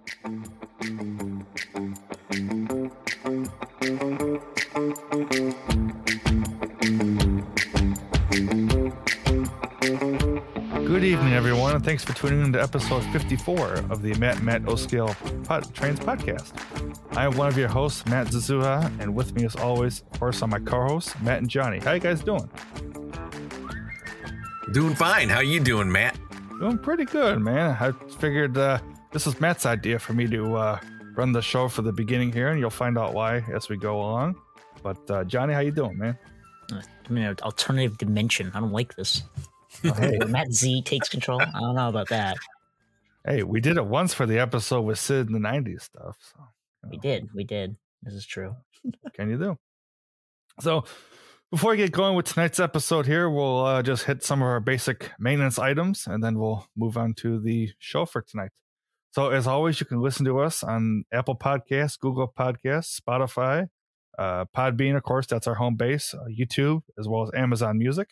Good evening, everyone, and thanks for tuning in to episode 54 of the Matt O-Scale Trainz podcast. I am one of your hosts, Matt Zazua, and with me, as always, of course, are my co-hosts, Matt and Johnny. How you guys doing? Doing fine. How you doing, Matt? Doing pretty good, man. I figured this was Matt's idea for me to run the show for the beginning here, and you'll find out why as we go along. But Johnny, how you doing, man? I'm in an alternative dimension. I don't like this. Oh, hey. Matt Z takes control. I don't know about that. Hey, we did it once for the episode with Sid in the 90s stuff. So, We did. This is true. What can you do? So, before we get going with tonight's episode here, we'll just hit some of our basic maintenance items, and then we'll move on to the show for tonight. So, as always, you can listen to us on Apple Podcasts, Google Podcasts, Spotify, Podbean, of course, that's our home base, YouTube, as well as Amazon Music.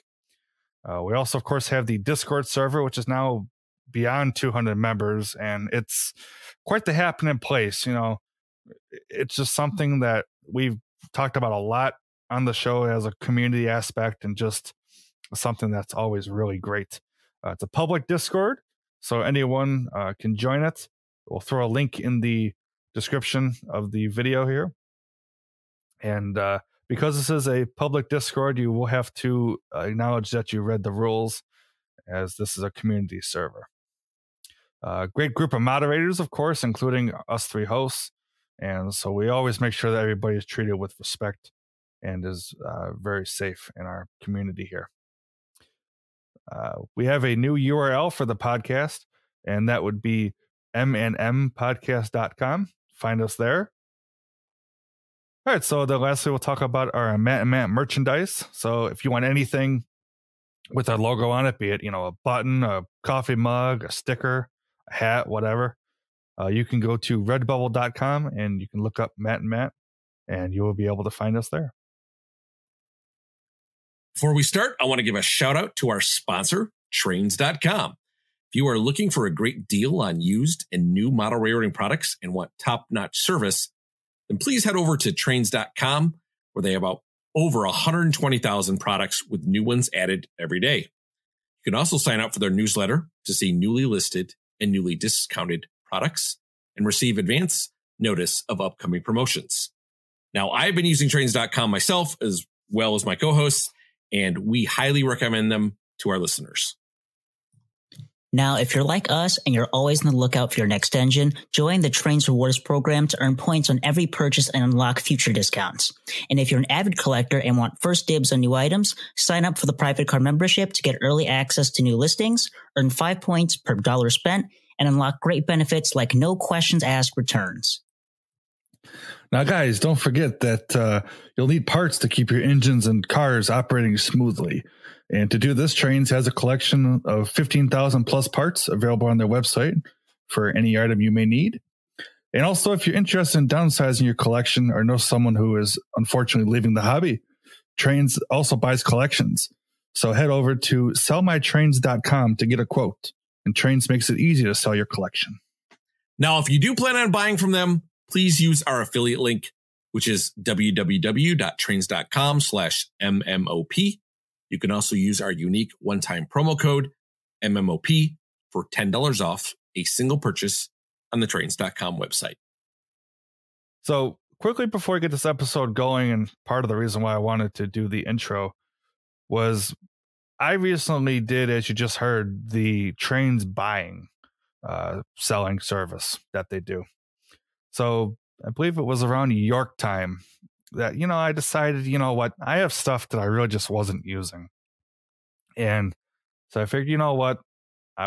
We also, of course, have the Discord server, which is now beyond 200 members, and it's quite the happening place. You know, it's just something that we've talked about a lot on the show as a community aspect, and just something that's always really great. It's a public Discord, so anyone can join it. We'll throw a link in the description of the video here. And because this is a public Discord, you will have to acknowledge that you read the rules, as this is a community server. Great group of moderators, of course, including us three hosts. And so we always make sure that everybody is treated with respect and is very safe in our community here. We have a new URL for the podcast, and that would be mnmpodcast.com. Find us there. All right, so the lastly, we'll talk about our Matt and Matt merchandise. So if you want anything with our logo on it, be it, a button, a coffee mug, a sticker, a hat, whatever, you can go to redbubble.com and you can look up Matt and Matt, and you will be able to find us there. Before we start, I want to give a shout out to our sponsor, Trainz.com. If you are looking for a great deal on used and new model railroading products and want top-notch service, then please head over to Trainz.com, where they have over 120,000 products with new ones added every day. You can also sign up for their newsletter to see newly listed and newly discounted products and receive advance notice of upcoming promotions. Now, I've been using Trainz.com myself as well as my co-hosts, and we highly recommend them to our listeners. Now, if you're like us and you're always on the lookout for your next engine, join the Trainz Rewards program to earn points on every purchase and unlock future discounts. And if you're an avid collector and want first dibs on new items, sign up for the private card membership to get early access to new listings, earn 5 points per dollar spent, and unlock great benefits like no questions asked returns. Now, guys, don't forget that you'll need parts to keep your engines and cars operating smoothly. And to do this, Trainz has a collection of 15,000 plus parts available on their website for any item you may need. And also, if you're interested in downsizing your collection or know someone who is unfortunately leaving the hobby, Trainz also buys collections. So head over to sellmytrainz.com to get a quote. And Trainz makes it easy to sell your collection. Now, if you do plan on buying from them, please use our affiliate link, which is www.trainz.com/MMOP. You can also use our unique one-time promo code MMOP for $10 off a single purchase on the Trainz.com website. So quickly before we get this episode going, and part of the reason why I wanted to do the intro was I recently did, as you just heard, the Trainz buying, selling service that they do. So I believe it was around York time that, I decided, I have stuff that I really just wasn't using. And so I figured, I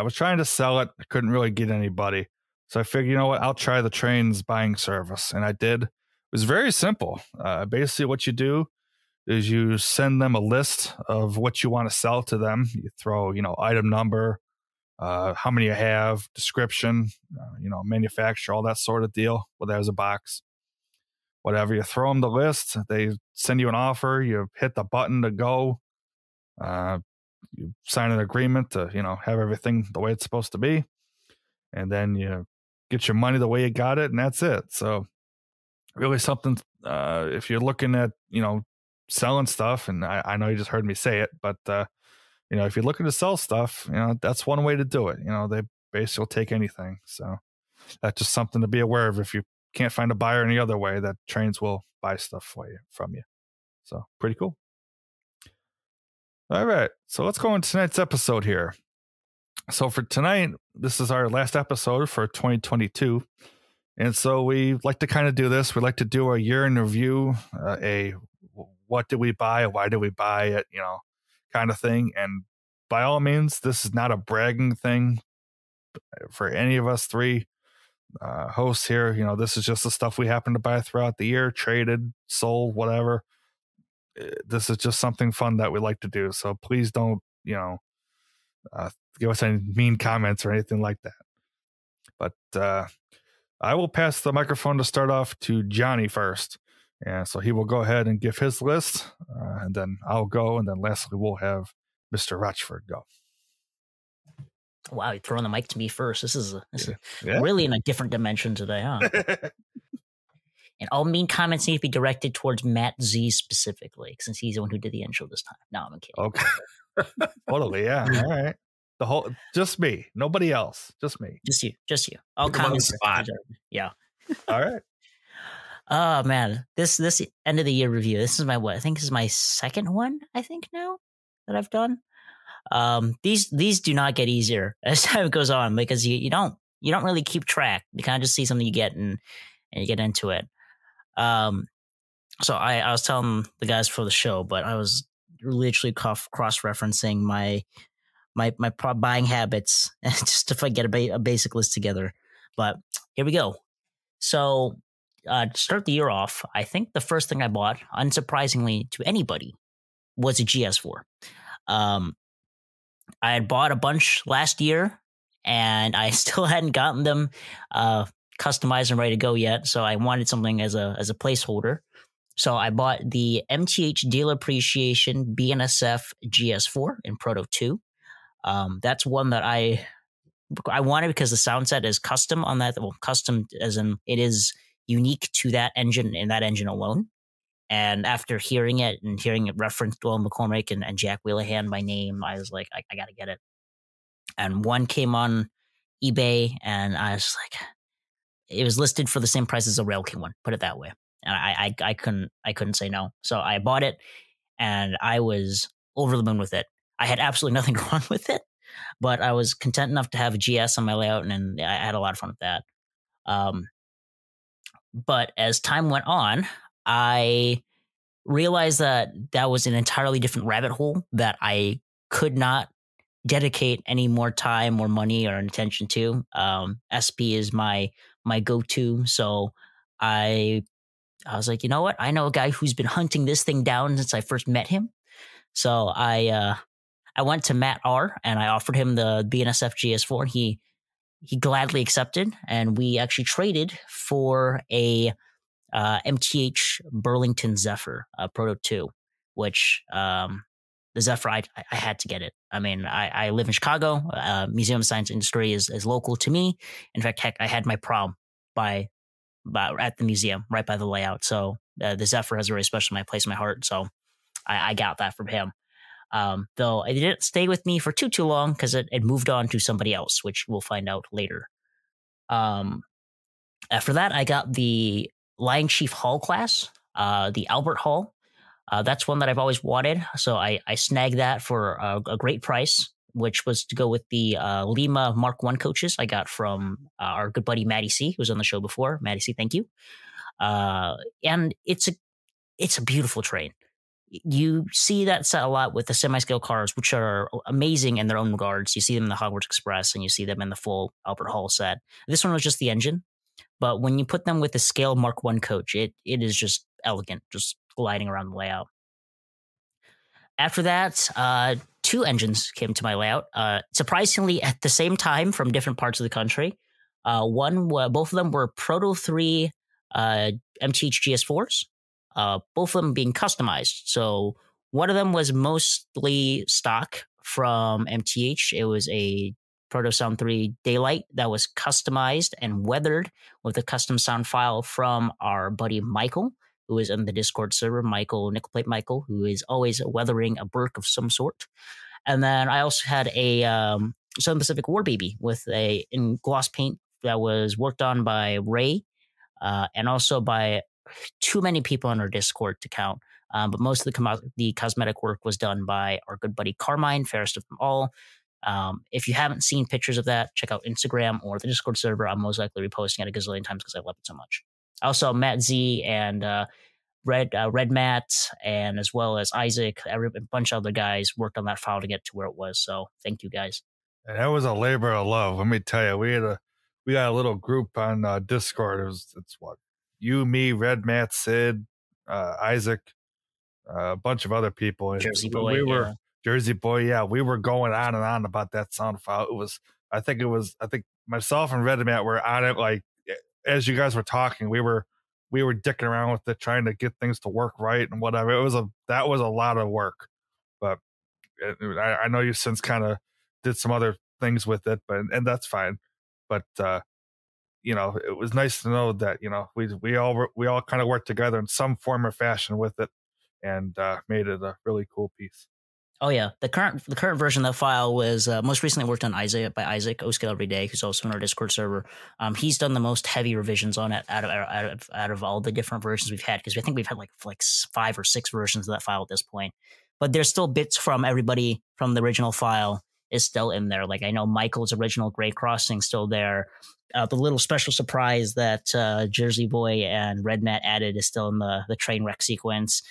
was trying to sell it. I couldn't really get anybody. So I figured, I'll try the Trainz buying service. And I did. It was very simple. Basically what you do is you send them a list of what you want to sell to them. You throw, item number, how many you have, description, manufacturer, all that sort of deal. Well, there's a box. Whatever, you throw them the list, they send you an offer, you hit the button to go, you sign an agreement to, have everything the way it's supposed to be. And then you get your money the way you got it, and that's it. So really something, if you're looking at, selling stuff, and I know you just heard me say it, but, if you're looking to sell stuff, that's one way to do it. They basically will take anything. So that's just something to be aware of. If you can't find a buyer any other way, that Trainz will buy stuff from you. So pretty cool. All right. So let's go into tonight's episode here. So for tonight, this is our last episode for 2022. And so we like to kind of do this. We like to do a year in review, what did we buy? Why did we buy it? Kind of thing. And by all means, this is not a bragging thing for any of us three hosts here. This is just the stuff we happen to buy throughout the year, traded, sold, whatever. This is just something fun that we like to do. So please don't, give us any mean comments or anything like that. But I will pass the microphone to start off to Johnny first. And so he will go ahead and give his list, and then I'll go, and then lastly we'll have Mr. Rochford go. Wow, you're throwing the mic to me first. This is really in a different dimension today, huh? And all mean comments need to be directed towards Matt Z specifically, since he's the one who did the intro this time. No, I'm kidding. Okay. Totally, yeah. All right. Just me. Nobody else. Just me. Just you. All comments. Yeah. All right. Oh man, this end of the year review. This is my I think this is my second one. I think now that I've done. These do not get easier as time goes on, because you don't really keep track. You kind of just see something you get and you get into it. So I was telling the guys for the show, but I was literally cross-referencing my buying habits just to get a basic list together. But here we go. So to start the year off, I think the first thing I bought, unsurprisingly to anybody, was a GS4. I had bought a bunch last year, and I still hadn't gotten them customized and ready to go yet. So I wanted something as a placeholder. So I bought the MTH Deal Appreciation BNSF GS4 in Proto 2. That's one that I wanted because the sound set is custom on that. Well, custom as in it is unique to that engine and that engine alone. And after hearing it and hearing it referenced Will McCormick and Jack Wheelahan by name, I was like, I got to get it. And one came on eBay, and I was like, it was listed for the same price as a Rail King one, put it that way. And I couldn't say no. So I bought it, and I was over the moon with it. I had absolutely nothing wrong with it, but I was content enough to have a GS on my layout, and I had a lot of fun with that. But as time went on, I realized that was an entirely different rabbit hole that I could not dedicate any more time or money or attention to. SP is my go-to. So I was like, you know what? I know a guy who's been hunting this thing down since I first met him. So I went to Matt R, and I offered him the BNSF GS4. He gladly accepted, and we actually traded for a MTH Burlington Zephyr Proto 2, which the Zephyr, I had to get it. I mean, I live in Chicago. Museum of Science Industry is local to me. In fact, heck, I had my prom at the museum right by the layout. So the Zephyr has a very special place in my heart. So I got that from him. Though it didn't stay with me for too long because it moved on to somebody else, which we'll find out later. After that, I got the Lion Chief Hall class, the Albert Hall. That's one that I've always wanted. So I snagged that for a great price, which was to go with the Lima Mark I coaches I got from our good buddy Matty C, who was on the show before. Matty C, thank you. And it's a beautiful train. You see that set a lot with the semi-scale cars, which are amazing in their own regards. You see them in the Hogwarts Express, and you see them in the full Albert Hall set. This one was just the engine. But when you put them with the scale Mark I coach, it is just elegant, just gliding around the layout. After that, two engines came to my layout, surprisingly at the same time from different parts of the country. Both of them were Proto 3 MTH GS4s, both of them being customized. So one of them was mostly stock from MTH. It was a Proto Sound 3 Daylight that was customized and weathered with a custom sound file from our buddy Michael, who is in the Discord server, Nickelplate Michael, who is always weathering a Burke of some sort. And then I also had a Southern Pacific War Baby with in gloss paint that was worked on by Ray, and also by too many people on our Discord to count. But most of the cosmetic work was done by our good buddy Carmine, fairest of them all. If you haven't seen pictures of that, check out Instagram or the Discord server. I'm most likely reposting it a gazillion times because I love it so much. Also, Matt Z and Red Matt, and as well as Isaac, a bunch of other guys worked on that file to get to where it was. So thank you guys. And that was a labor of love. Let me tell you, we got a little group on Discord. It's what, you, me, Red Matt, Sid, Isaac, a bunch of other people. Jersey Boy, Jersey Boy, yeah. We were going on and on about that sound file. I think myself and Red Matt were on it, like, as you guys were talking, we were dicking around with it, trying to get things to work right and whatever. That was a lot of work, but I know you since kind of did some other things with it, and that's fine. But it was nice to know that we all kind of worked together in some form or fashion with it, and made it a really cool piece. Oh yeah, the current version of that file was most recently worked on by Isaac O-Scale Every Day, who's also in our Discord server. He's done the most heavy revisions on it out of all the different versions we've had, because I think we've had like 5 or 6 versions of that file at this point. But there's still bits from everybody from the original file is still in there. Like I know Michael's original Gray Crossing still there. The little special surprise that Jersey Boy and Red Matt added is still in the train wreck sequence.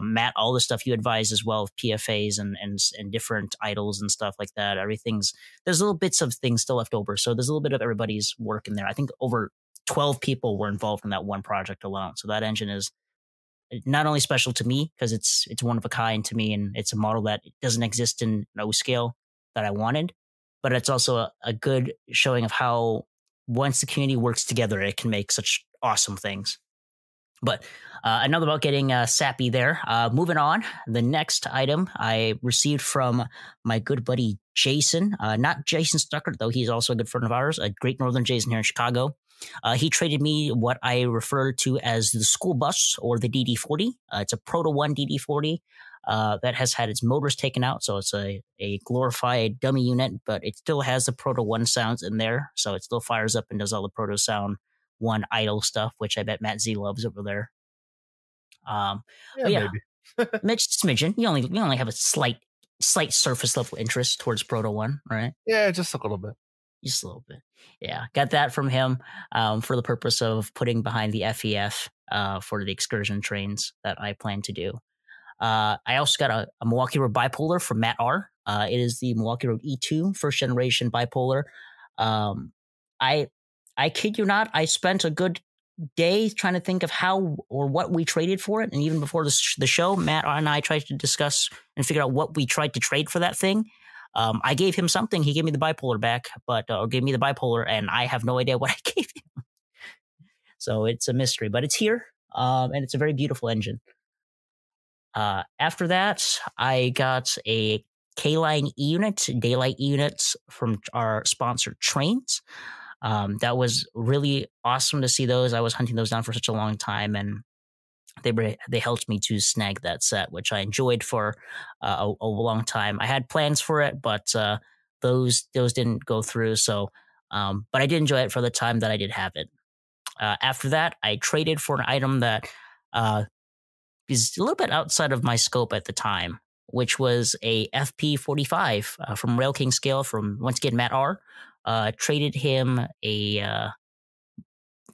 Matt, all the stuff you advised as well, PFAs and different idols and stuff like that. There's little bits of things still left over. So there's a little bit of everybody's work in there. I think over 12 people were involved in that one project alone. So that engine is not only special to me because it's one of a kind to me, and it's a model that doesn't exist in no scale that I wanted, but it's also a good showing of how once the community works together, it can make such awesome things. But enough about getting sappy there. Moving on, the next item I received from my good buddy Jason, not Jason Stuckert, though he's also a good friend of ours, a Great Northern Jason here in Chicago. He traded me what I refer to as the school bus, or the DD40. It's a Proto 1 DD40 that has had its motors taken out, so it's a glorified dummy unit, but it still has the Proto 1 sounds in there, so it still fires up and does all the Proto Sound 1 idle stuff, which I bet Matt Z loves over there. Maybe. Mitch Smidgen, you only have a slight surface level interest towards Proto 1, right? Yeah, just a little bit. Just a little bit. Yeah, got that from him for the purpose of putting behind the FEF for the excursion trains that I plan to do. I also got a Milwaukee Road bipolar from Matt R. It is the Milwaukee Road E2 first generation bipolar. I kid you not, I spent a good day trying to think of how or what we traded for it. And even before the show, Matt and I tried to discuss and figure out what we tried to trade for that thing. I gave him something. He gave me the bipolar back, or gave me the bipolar, and I have no idea what I gave him. So it's a mystery, but it's here, and it's a very beautiful engine. After that, I got a K-Line E-Unit, Daylight E-Units from our sponsor, Trainz. That was really awesome to see those. I was hunting those down for such a long time, and they helped me to snag that set, which I enjoyed for a long time. I had plans for it, but those didn't go through. So, but I did enjoy it for the time that I did have it. After that, I traded for an item that is a little bit outside of my scope at the time, which was a FP45 from Rail King scale from, once again, Matt R. Traded him a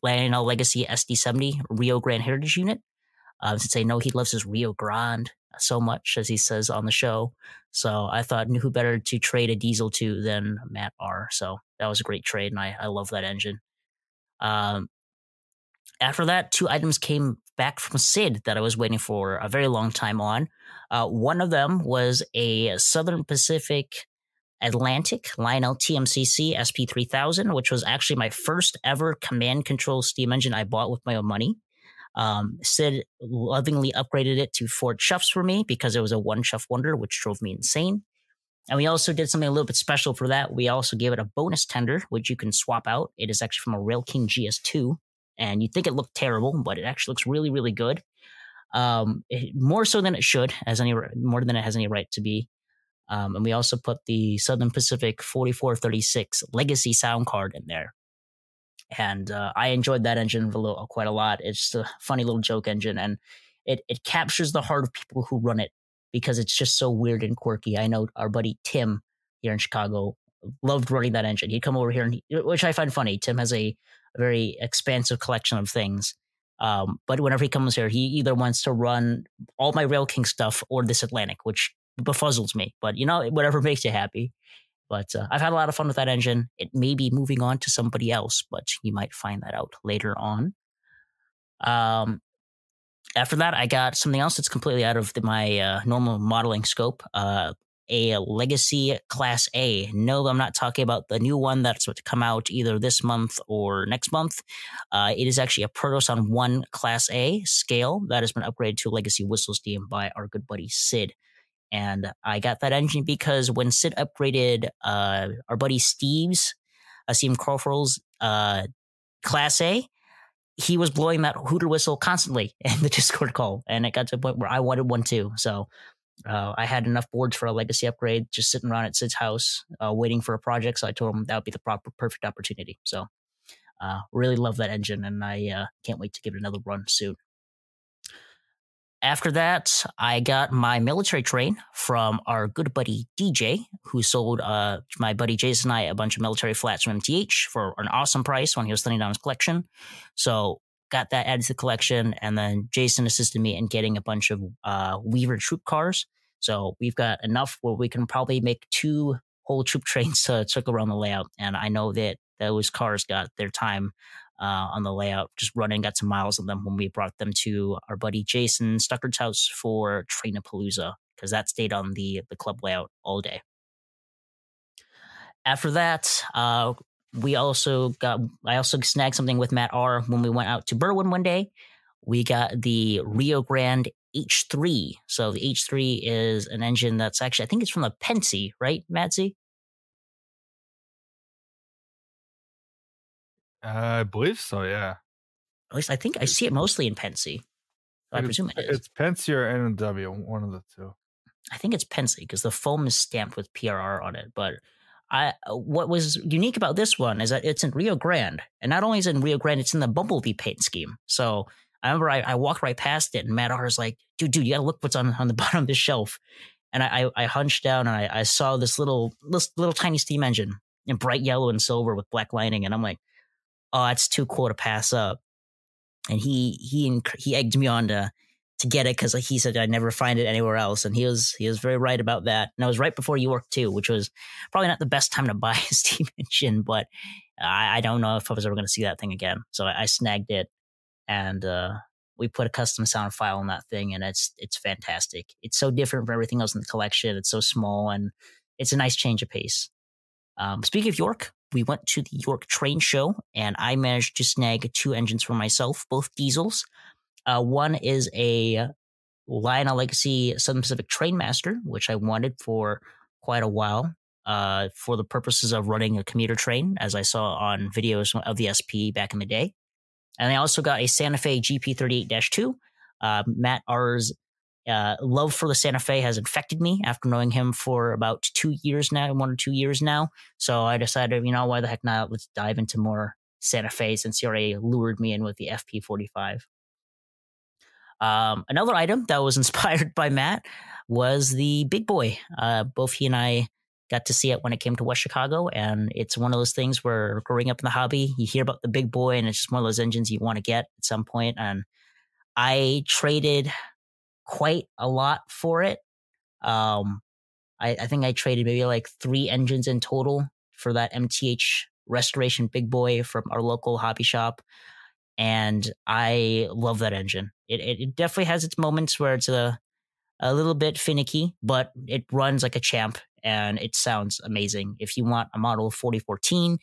Lionel Legacy SD70 Rio Grande Heritage unit. Since I know he loves his Rio Grande so much, as he says on the show. So I thought, who better to trade a diesel to than Matt R. So that was a great trade, and I love that engine. After that, 2 items came back from Sid that I was waiting for a very long time on. One of them was a Southern Pacific Atlantic Lionel TMCC SP3000, which was actually my first ever command control steam engine I bought with my own money. Sid lovingly upgraded it to 4 chuffs for me because it was a 1 chuff wonder, which drove me insane. And we also did something a little bit special for that. We also gave it a bonus tender, which you can swap out. It is actually from a Rail King GS2. And you'd think it looked terrible, but it actually looks really, really good. More so than it should, more than it has any right to be. And we also put the Southern Pacific 4436 Legacy sound card in there. And I enjoyed that engine quite a lot. It's just a funny little joke engine, and it captures the heart of people who run it because it's just so weird and quirky. I know our buddy Tim here in Chicago loved running that engine. He'd come over here, which I find funny. Tim has a very expansive collection of things. But whenever he comes here, he either wants to run all my Rail King stuff or this Atlantic, which befuzzles me. But, whatever makes you happy. But I've had a lot of fun with that engine. It may be moving on to somebody else, but you might find that out later on. After that, I got something else that's completely out of my normal modeling scope. A Legacy Class A. No, I'm not talking about the new one that's about to come out either this month or next month. It is actually a Protoson 1 Class A scale that has been upgraded to Legacy Whistle Steam by our good buddy Sid. And I got that engine because when Sid upgraded our buddy Steve's, Steve Crawford's Class A, he was blowing that hooter whistle constantly in the Discord call. And it got to the point where I wanted one too. So I had enough boards for a Legacy upgrade just sitting around at Sid's house waiting for a project. So I told him that would be the perfect opportunity. So really love that engine, and I can't wait to give it another run soon. After that, I got my military train from our good buddy DJ, who sold my buddy Jason and I a bunch of military flats from MTH for an awesome price when he was thinning down his collection. So got that added to the collection, and then Jason assisted me in getting a bunch of Weaver troop cars. So we've got enough where we can probably make 2 whole troop trains to circle around the layout. And I know that those cars got their time on the layout, just running, got some miles on them when we brought them to our buddy Jason Stuckard's house for Trainapalooza, because that stayed on the club layout all day. After that, I also snagged something with Matt R when we went out to Berwyn one day. We got the Rio Grande H3. So the H3 is an engine that's actually, I think it's from the Pensy, right, Matsy? I believe so, yeah. At least I think I see it mostly in Pensy. So I presume it is. It's Pensy or NW, one of the two. I think it's Pensy because the foam is stamped with PRR on it. But what was unique about this one is that it's in Rio Grande. And not only is it in Rio Grande, it's in the Bumblebee paint scheme. So I remember I walked right past it, and Matt R is like, dude, you got to look what's on the bottom of this shelf. And I hunched down, and I saw this little tiny steam engine in bright yellow and silver with black lining. And I'm like, oh, that's too cool to pass up. And he egged me on to get it because he said I'd never find it anywhere else. And he was very right about that. And it was right before York too, which was probably not the best time to buy a steam engine, but I don't know if I was ever going to see that thing again. So I snagged it, and we put a custom sound file on that thing, and it's fantastic. It's so different from everything else in the collection. It's so small, and it's a nice change of pace. Speaking of York, we went to the York Train Show, and I managed to snag 2 engines for myself, both diesels. One is a Lionel Legacy Southern Pacific Trainmaster, which I wanted for quite a while for the purposes of running a commuter train, as I saw on videos of the SP back in the day. And I also got a Santa Fe GP38-2. Matt R's love for the Santa Fe has infected me after knowing him for about 2 years now, 1 or 2 years now. So I decided, why the heck not? Let's dive into more Santa Fe since he already lured me in with the FP45. Another item that was inspired by Matt was the Big Boy. Both he and I got to see it when it came to West Chicago, and it's one of those things where growing up in the hobby, you hear about the Big Boy, and it's just one of those engines you want to get at some point. And I traded quite a lot for it. I think I traded maybe like 3 engines in total for that MTH Restoration Big Boy from our local hobby shop. And I love that engine. It definitely has its moments where it's a little bit finicky, but it runs like a champ and it sounds amazing. If you want a model 4014,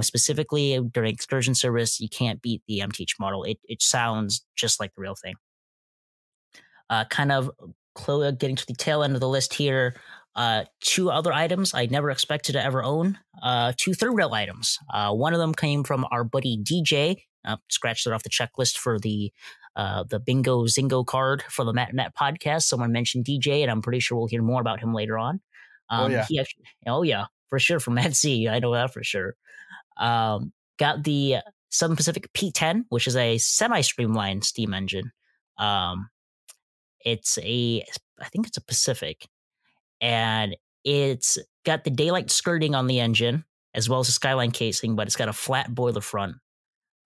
specifically during excursion service, you can't beat the MTH model. It sounds just like the real thing. Kind of getting to the tail end of the list here. Two other items I never expected to ever own. Two third rail items. One of them came from our buddy DJ. Scratched it off the checklist for the Bingo Zingo card for the Matt and Matt podcast. Someone mentioned DJ, and I'm pretty sure we'll hear more about him later on. He actually, for sure, from Matt Z. I know that for sure. Got the Southern Pacific P10, which is a semi-streamlined steam engine. I think it's a Pacific, and it's got the daylight skirting on the engine as well as the Skyline casing, but it's got a flat boiler front,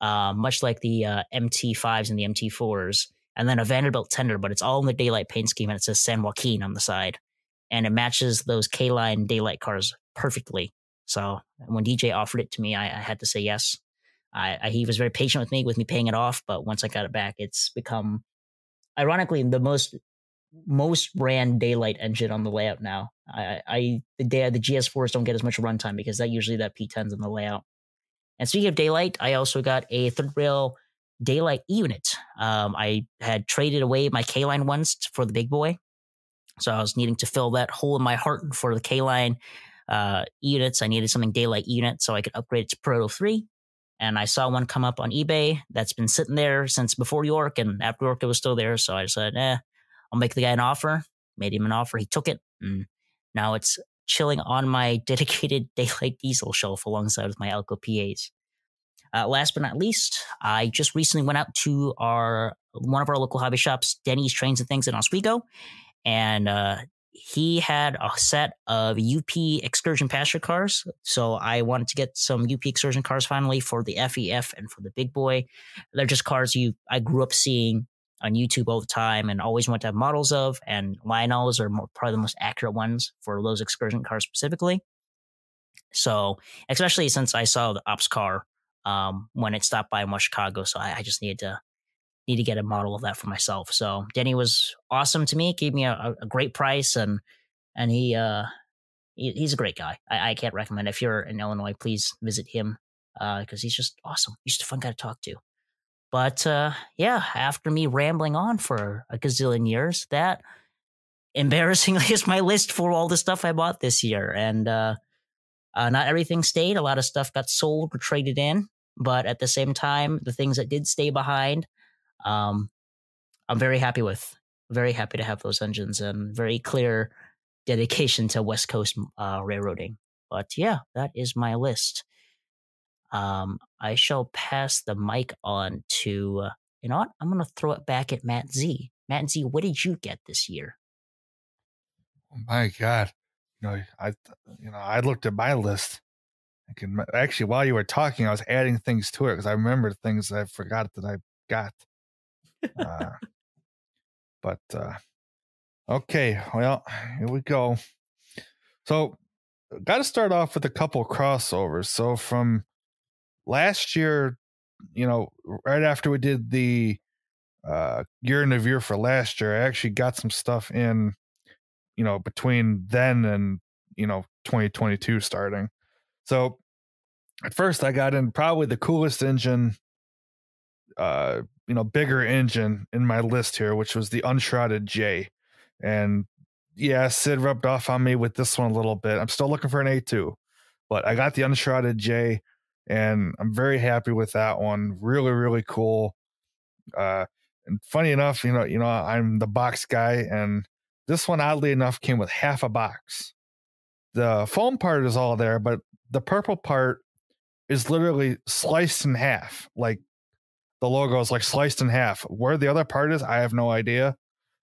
much like the MT5s and the MT4s, and then a Vanderbilt tender, but it's all in the daylight paint scheme, and it says San Joaquin on the side, and it matches those K-Line daylight cars perfectly. So when DJ offered it to me, I had to say yes. He was very patient with me paying it off, but once I got it back, it's become, ironically, the most ran daylight engine on the layout now. The GS4s don't get as much runtime because that P10's in the layout. And speaking of daylight, I also got a third rail daylight unit. I had traded away my K-Line ones for the big boy, so I was needing to fill that hole in my heart for the K-Line units. I needed something daylight unit so I could upgrade it to Proto 3. And I saw one come up on eBay that's been sitting there since before York, and after York it was still there. So I decided, I'll make the guy an offer. Made him an offer. He took it. And now it's chilling on my dedicated daylight diesel shelf alongside with my Alco PAs. Last but not least, I just recently went out to one of our local hobby shops, Denny's Trainz and Things in Oswego, and he had a set of UP excursion pasture cars. So I wanted to get some UP excursion cars finally for the FEF and for the big boy. They're just cars I grew up seeing on YouTube all the time and always want to have models of, and Lionels are probably the most accurate ones for those excursion cars specifically. So especially since I saw the Ops car when it stopped by in West Chicago, so I just need to get a model of that for myself. So Denny was awesome to me, gave me a great price, and he's a great guy. I can't recommend it. If you're in Illinois, please visit him because he's just awesome. He's just a fun guy to talk to. But after me rambling on for a gazillion years, that embarrassingly is my list for all the stuff I bought this year. And not everything stayed. A lot of stuff got sold or traded in. But at the same time, the things that did stay behind, I'm very happy with. Very happy to have those engines and very clear dedication to West Coast railroading. But yeah, that is my list. I shall pass the mic on to, you know what? I'm going to throw it back at Matt Z. Matt Z, what did you get this year? Oh my God. I looked at my list. Actually, while you were talking, I was adding things to it because I remembered things that I forgot that I got. Okay, well, here we go. So, got to start off with a couple crossovers. So, from last year, right after we did the year in review for last year, I actually got some stuff in, between then and, 2022 starting. So, at first, I got in probably the coolest engine, bigger engine in my list here, which was the Unshrouded J. And yeah, Sid rubbed off on me with this one a little bit. I'm still looking for an A2, but I got the Unshrouded J, and I'm very happy with that one. Really, really cool. And funny enough, I'm the box guy, and this one, oddly enough, came with half a box. The foam part is all there, but the purple part is literally sliced in half. Like the logo is like sliced in half. Where the other part is, I have no idea.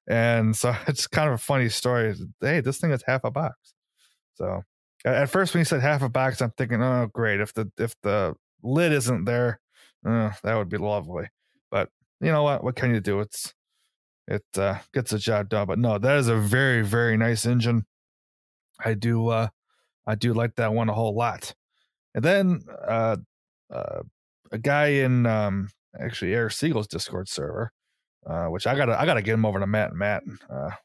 And so it's kind of a funny story. Hey, this thing is half a box. So at first when you said half a box, I'm thinking, oh, great. If the lid isn't there, that would be lovely. But you know what? What can you do? It gets the job done. But no, that is a very, very nice engine. I do like that one a whole lot. And then a guy in actually Eric Siegel's Discord server, which I gotta get him over to Matt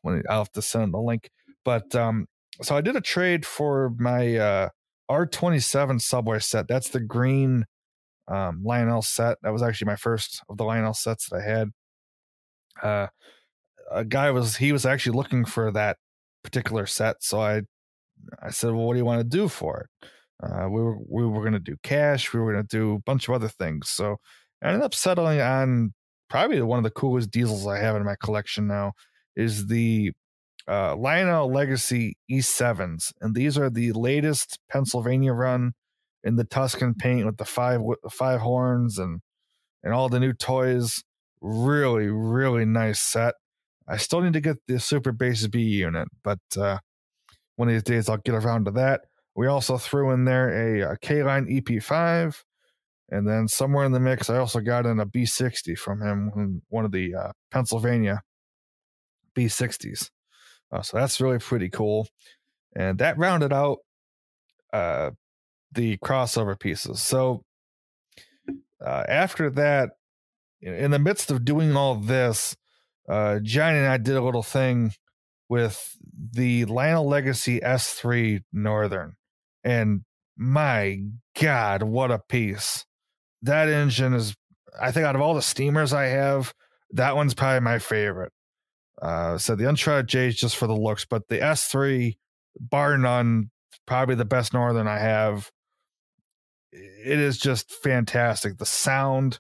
when I'll have to send him the link. But so I did a trade for my R27 subway set. That's the green Lionel set. That was actually my first of the Lionel sets that I had. A guy was actually looking for that particular set. So I said, well, what do you want to do for it? We were going to do cash. We were going to do a bunch of other things. So I ended up settling on probably one of the coolest diesels I have in my collection now is the Lionel Legacy E7s. And these are the latest Pennsylvania run in the Tuscan paint with the five horns and all the new toys. Really, really nice set. I still need to get the Super Base B unit, but one of these days I'll get around to that. We also threw in there a K-Line EP5, and then somewhere in the mix I also got in a B60 from him, one of the Pennsylvania B60s. So that's really pretty cool. And that rounded out the crossover pieces. So after that, in the midst of doing all this, Johnny and I did a little thing with the Lionel Legacy S3 Northern. And my God, what a piece. That engine is, I think out of all the steamers I have, that one's probably my favorite. So the Uncharted J is just for the looks, but the S3, bar none, probably the best Northern I have. It is just fantastic. The sound,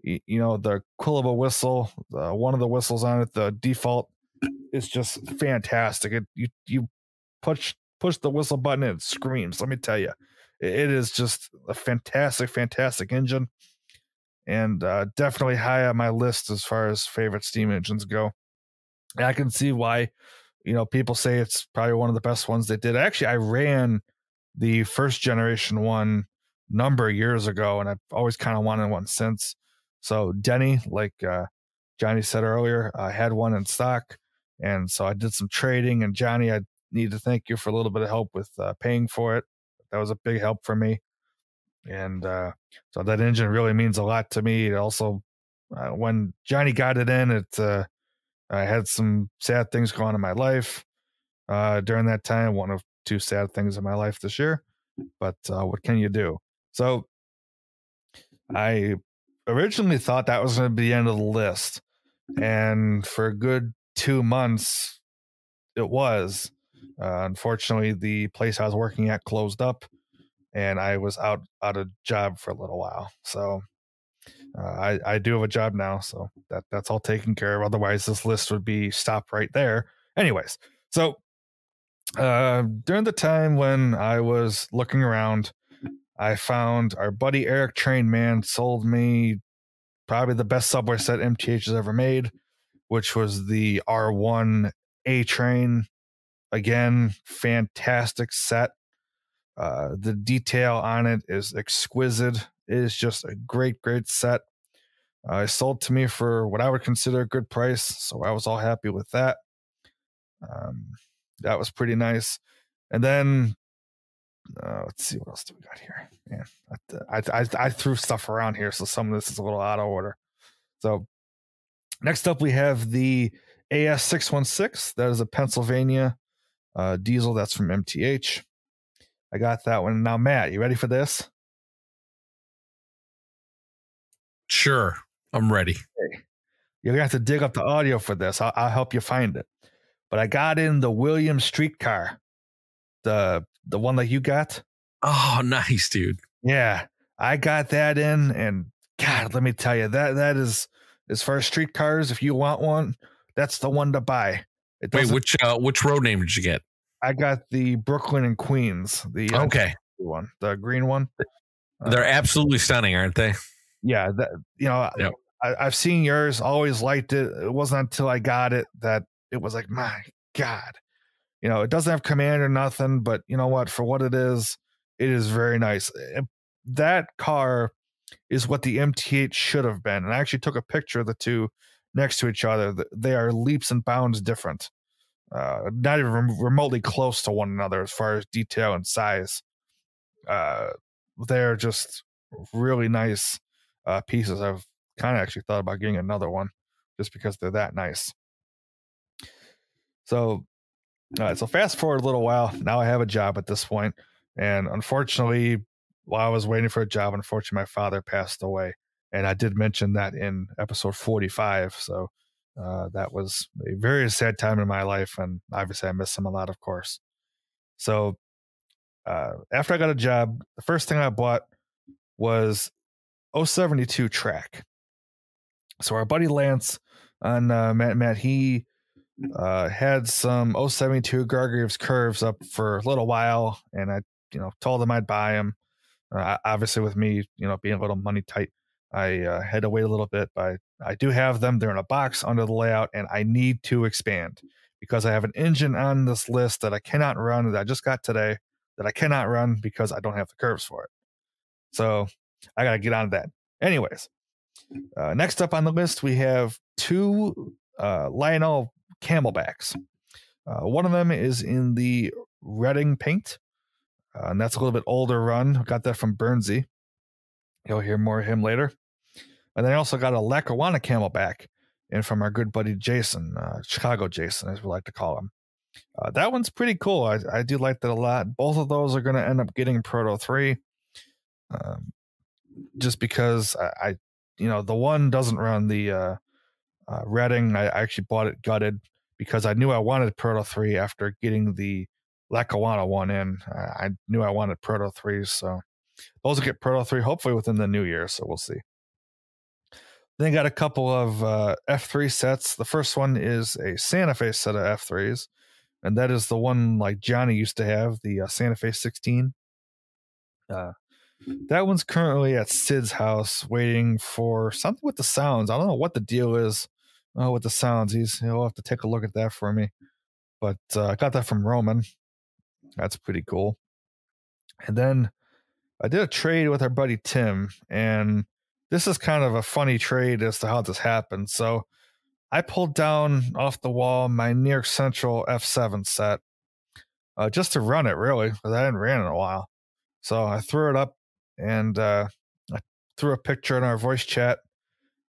the quill of a whistle, one of the whistles on it, the default is just fantastic. You push the whistle button and it screams. Let me tell you, it is just a fantastic engine, and definitely high on my list as far as favorite steam engines go. And I can see why, people say it's probably one of the best ones they did. Actually, I ran the first generation one number of years ago, and I've always kind of wanted one since. So Denny, like Johnny said earlier, I had one in stock, and so I did some trading. And Johnny, I need to thank you for a little bit of help with paying for it. That was a big help for me. And so that engine really means a lot to me. It also, when Johnny got it in, I had some sad things going on in my life during that time. One of two sad things in my life this year. But what can you do? So I originally thought that was going to be the end of the list. And for a good 2 months, it was. Unfortunately, the place I was working at closed up, and I was out of job for a little while. So I do have a job now, so that's all taken care of. Otherwise, this list would be stopped right there. Anyways, so during the time when I was looking around, I found our buddy Eric Trainman sold me probably the best subway set MTH has ever made, which was the R1 A-Train. Again, fantastic set. The detail on it is exquisite. It is just a great set. It sold to me for what I would consider a good price, so I was all happy with that. That was pretty nice. And then let's see, what else do we got here? Man, I threw stuff around here, so some of this is a little out of order. So next up, we have the AS616. That is a Pennsylvania diesel. That's from MTH. I got that one. Now, Matt, you ready for this? Sure, I'm ready. Okay. You're gonna have to dig up the audio for this. I'll help you find it. But I got in the Williams streetcar, the one that you got. Oh, nice, dude. Yeah, I got that in, and God, let me tell you, that is, as far as streetcars, if you want one, that's the one to buy. Wait, which road name did you get? I got the Brooklyn and Queens, the okay one, the green one. They're absolutely stunning, aren't they? Yeah, yep. I've seen yours, always liked it. It wasn't until I got it that it was like, my God, it doesn't have command or nothing, but you know what? For what it is very nice. That car is what the MT8 should have been. And I actually took a picture of the two next to each other. They are leaps and bounds different. Not even remotely close to one another as far as detail and size. They're just really nice pieces. I've kind of actually thought about getting another one just because they're that nice. So fast forward a little while. Now I have a job at this point, and unfortunately, while I was waiting for a job, unfortunately, my father passed away, and I did mention that in episode 45. So That was a very sad time in my life, and obviously I miss him a lot, of course. So after I got a job, the first thing I bought was 072 track. So our buddy Lance on Matt, he had some 072 Gargraves curves up for a little while, and I told him I'd buy them. Obviously, with me being a little money tight, I had to wait a little bit, but I do have them. They're in a box under the layout, and I need to expand because I have an engine on this list that I cannot run, that I just got today, that I cannot run because I don't have the curves for it. So I got to get on that. Anyways, next up on the list, we have two Lionel Camelbacks. One of them is in the Redding paint, and that's a little bit older run. Got that from Burnsy. You'll hear more of him later. And then I also got a Lackawanna Camelback in from our good buddy Jason, Chicago Jason, as we like to call him. That one's pretty cool. I do like that a lot. Both of those are going to end up getting Proto 3. Just because the one doesn't run the Redding. I actually bought it gutted because I knew I wanted Proto 3 after getting the Lackawanna one in. I knew I wanted Proto 3, so those will get Proto 3 hopefully within the new year, so we'll see. Then I got a couple of F3 sets. The first one is a Santa Fe set of F3s, and that is the one like Johnny used to have, the Santa Fe 16. That one's currently at Sid's house waiting for something with the sounds. I don't know what the deal is with the sounds. He'll have to take a look at that for me. But I got that from Roman. That's pretty cool. And then I did a trade with our buddy Tim, and this is kind of a funny trade as to how this happened. So I pulled down off the wall my New York Central F7 set just to run it, really, because I hadn't ran in a while. So I threw it up, and I threw a picture in our voice chat,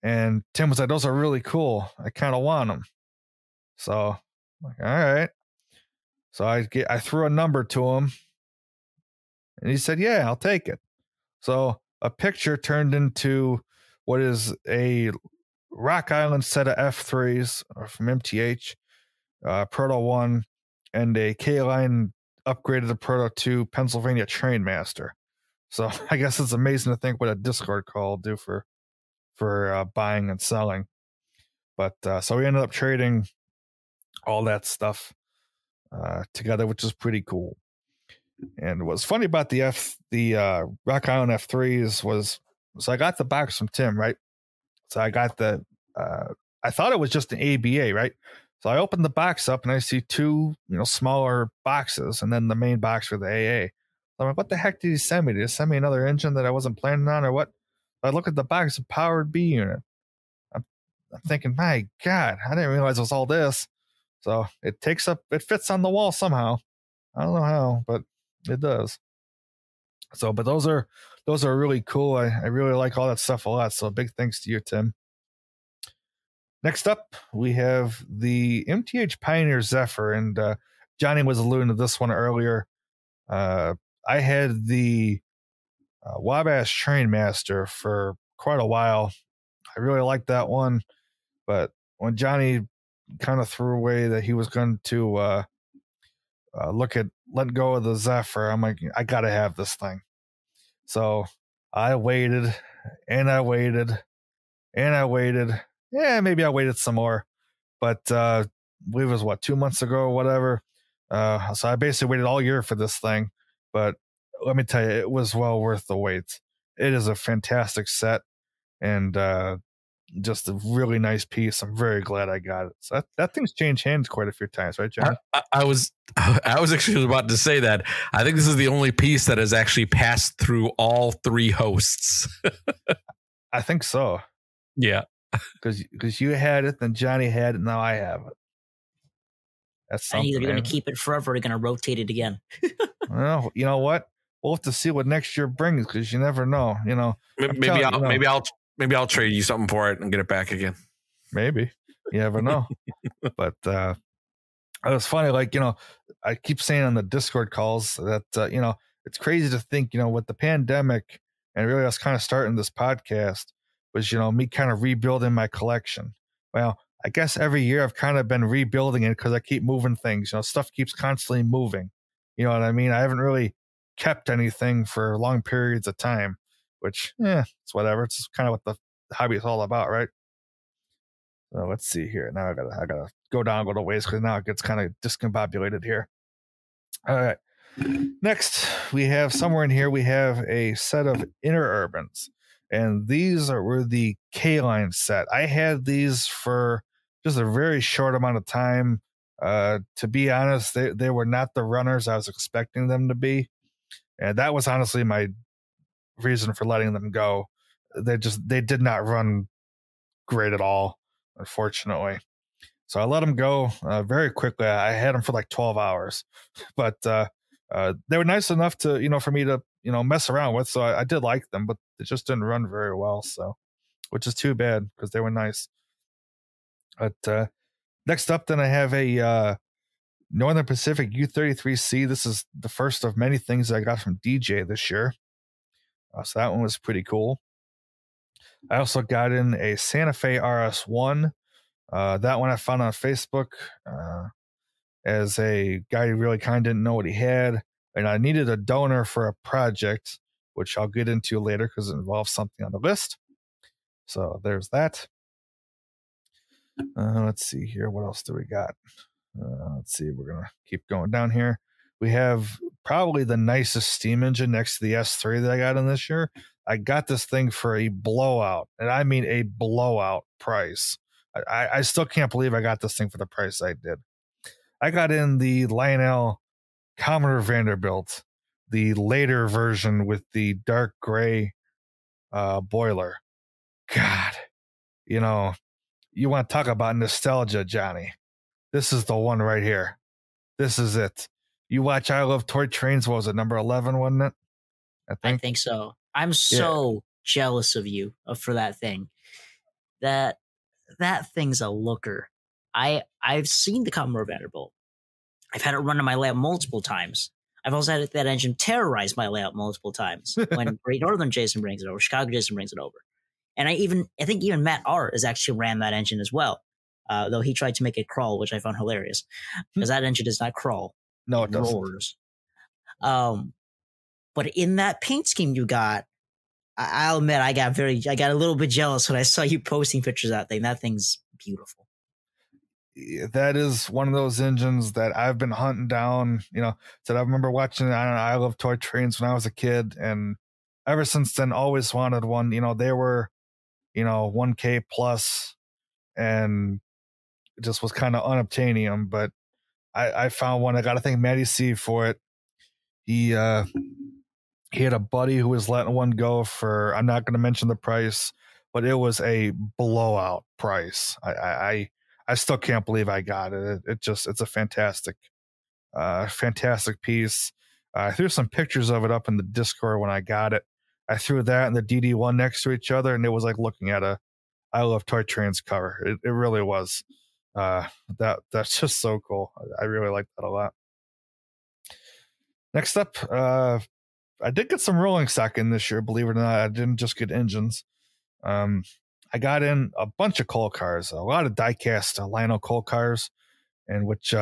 and Tim was like, "Those are really cool. I kind of want them." So I'm like, all right. So I threw a number to him, and he said, "Yeah, I'll take it." So a picture turned into what is a Rock Island set of F3s from MTH, Proto 1, and a K-Line upgraded to Proto 2 Pennsylvania Trainmaster. So I guess it's amazing to think what a Discord call will do for buying and selling. But so we ended up trading all that stuff together, which is pretty cool. And what's funny about the Rock Island F3s was I got the box from Tim, right? So I got I thought it was just an ABA, right? So I opened the box up and I see two, smaller boxes and then the main box for the AA. I'm like, what the heck did he send me? Did he send me another engine that I wasn't planning on or what? I look at the box, a powered B unit. I'm thinking, my God, I didn't realize it was all this. So it fits on the wall somehow. I don't know how, but it does. So, but those are really cool. I really like all that stuff a lot. So big thanks to you, Tim. Next up, we have the MTH Pioneer Zephyr, and Johnny was alluding to this one earlier. I had the Wabash Trainmaster for quite a while. I really liked that one, but when Johnny kind of threw away that he was going to let go of the Zephyr, I'm like, I gotta have this thing. So I waited and I waited and I waited. Yeah, maybe I waited some more, but I believe it was 2 months ago or whatever. So I basically waited all year for this thing, but let me tell you, it was well worth the wait. It is a fantastic set and just a really nice piece. I'm very glad I got it. So that thing's changed hands quite a few times, right, John? I was actually about to say that. I think this is the only piece that has actually passed through all three hosts. I think so. Yeah. Because you had it, then Johnny had it, now I have it. That's something. Either you're going to keep it forever or you're going to rotate it again. Well, you know what? We'll have to see what next year brings because you never know. Maybe I'll trade you something for it and get it back again. Maybe. You never know. But it was funny. I keep saying on the Discord calls that it's crazy to think with the pandemic and really us kind of starting this podcast was me kind of rebuilding my collection. Well, I guess every year I've kind of been rebuilding it because I keep moving things. Stuff keeps constantly moving. You know what I mean? I haven't really kept anything for long periods of time, which, it's whatever. It's kind of what the hobby is all about, right? So let's see here. Now I gotta go down a little ways because now it gets kind of discombobulated here. All right. Next, we have somewhere in here, we have a set of Interurbans. And these were the K-Line set. I had these for just a very short amount of time. To be honest, they were not the runners I was expecting them to be. And that was honestly my reason for letting them go. They did not run great at all, unfortunately. So I let them go very quickly. I had them for like 12 hours, but they were nice enough to, for me to, mess around with. So I did like them, but they just didn't run very well. So, which is too bad because they were nice. But next up, then I have a Northern Pacific U33C. This is the first of many things I got from DJ this year. So that one was pretty cool. I also got in a Santa Fe RS1. That one I found on Facebook as a guy who really kind of didn't know what he had. And I needed a donor for a project, which I'll get into later because it involves something on the list. So there's that. Let's see here. What else do we got? Let's see. We're going to keep going down here. We have probably the nicest steam engine next to the S3 that I got in this year. I got this thing for a blowout, and I mean a blowout price. I still can't believe I got this thing for the price I did. I got in the Lionel Commodore Vanderbilt, the later version with the dark gray boiler. God, you want to talk about nostalgia, Johnny. This is the one right here. This is it. You watch I Love Toy Trains, what was it, number 11, wasn't it? I think so. I'm so jealous of you for that thing. That thing's a looker. I've seen the Commodore Vanderbilt. I've had it run on my layout multiple times. I've also had that engine terrorize my layout multiple times when Great Northern Jason brings it over, Chicago Jason brings it over. And I think even Matt R. has actually ran that engine as well. Though he tried to make it crawl, which I found hilarious. Because that engine does not crawl. No, it doesn't. Roars. But in that paint scheme you got, I'll admit I got a little bit jealous when I saw you posting pictures of that thing. That thing's beautiful. That is one of those engines that I've been hunting down, that I remember watching I Love Toy Trains when I was a kid. And ever since then, always wanted one. They were, 1K plus, and it just was kind of unobtainium. But I found one. I got to thank Matty C for it. He had a buddy who was letting one go for, I'm not going to mention the price, but it was a blowout price. I still can't believe I got it. It's a fantastic piece. I threw some pictures of it up in the Discord when I got it. I threw that and the DD1 next to each other, and it was like looking at a I Love Toy Trains cover. It really was. That's just so cool. I really like that a lot. Next up, I did get some rolling stock in this year, believe it or not. I didn't just get engines. I got in a bunch of coal cars, a lot of die-cast Lionel coal cars, and which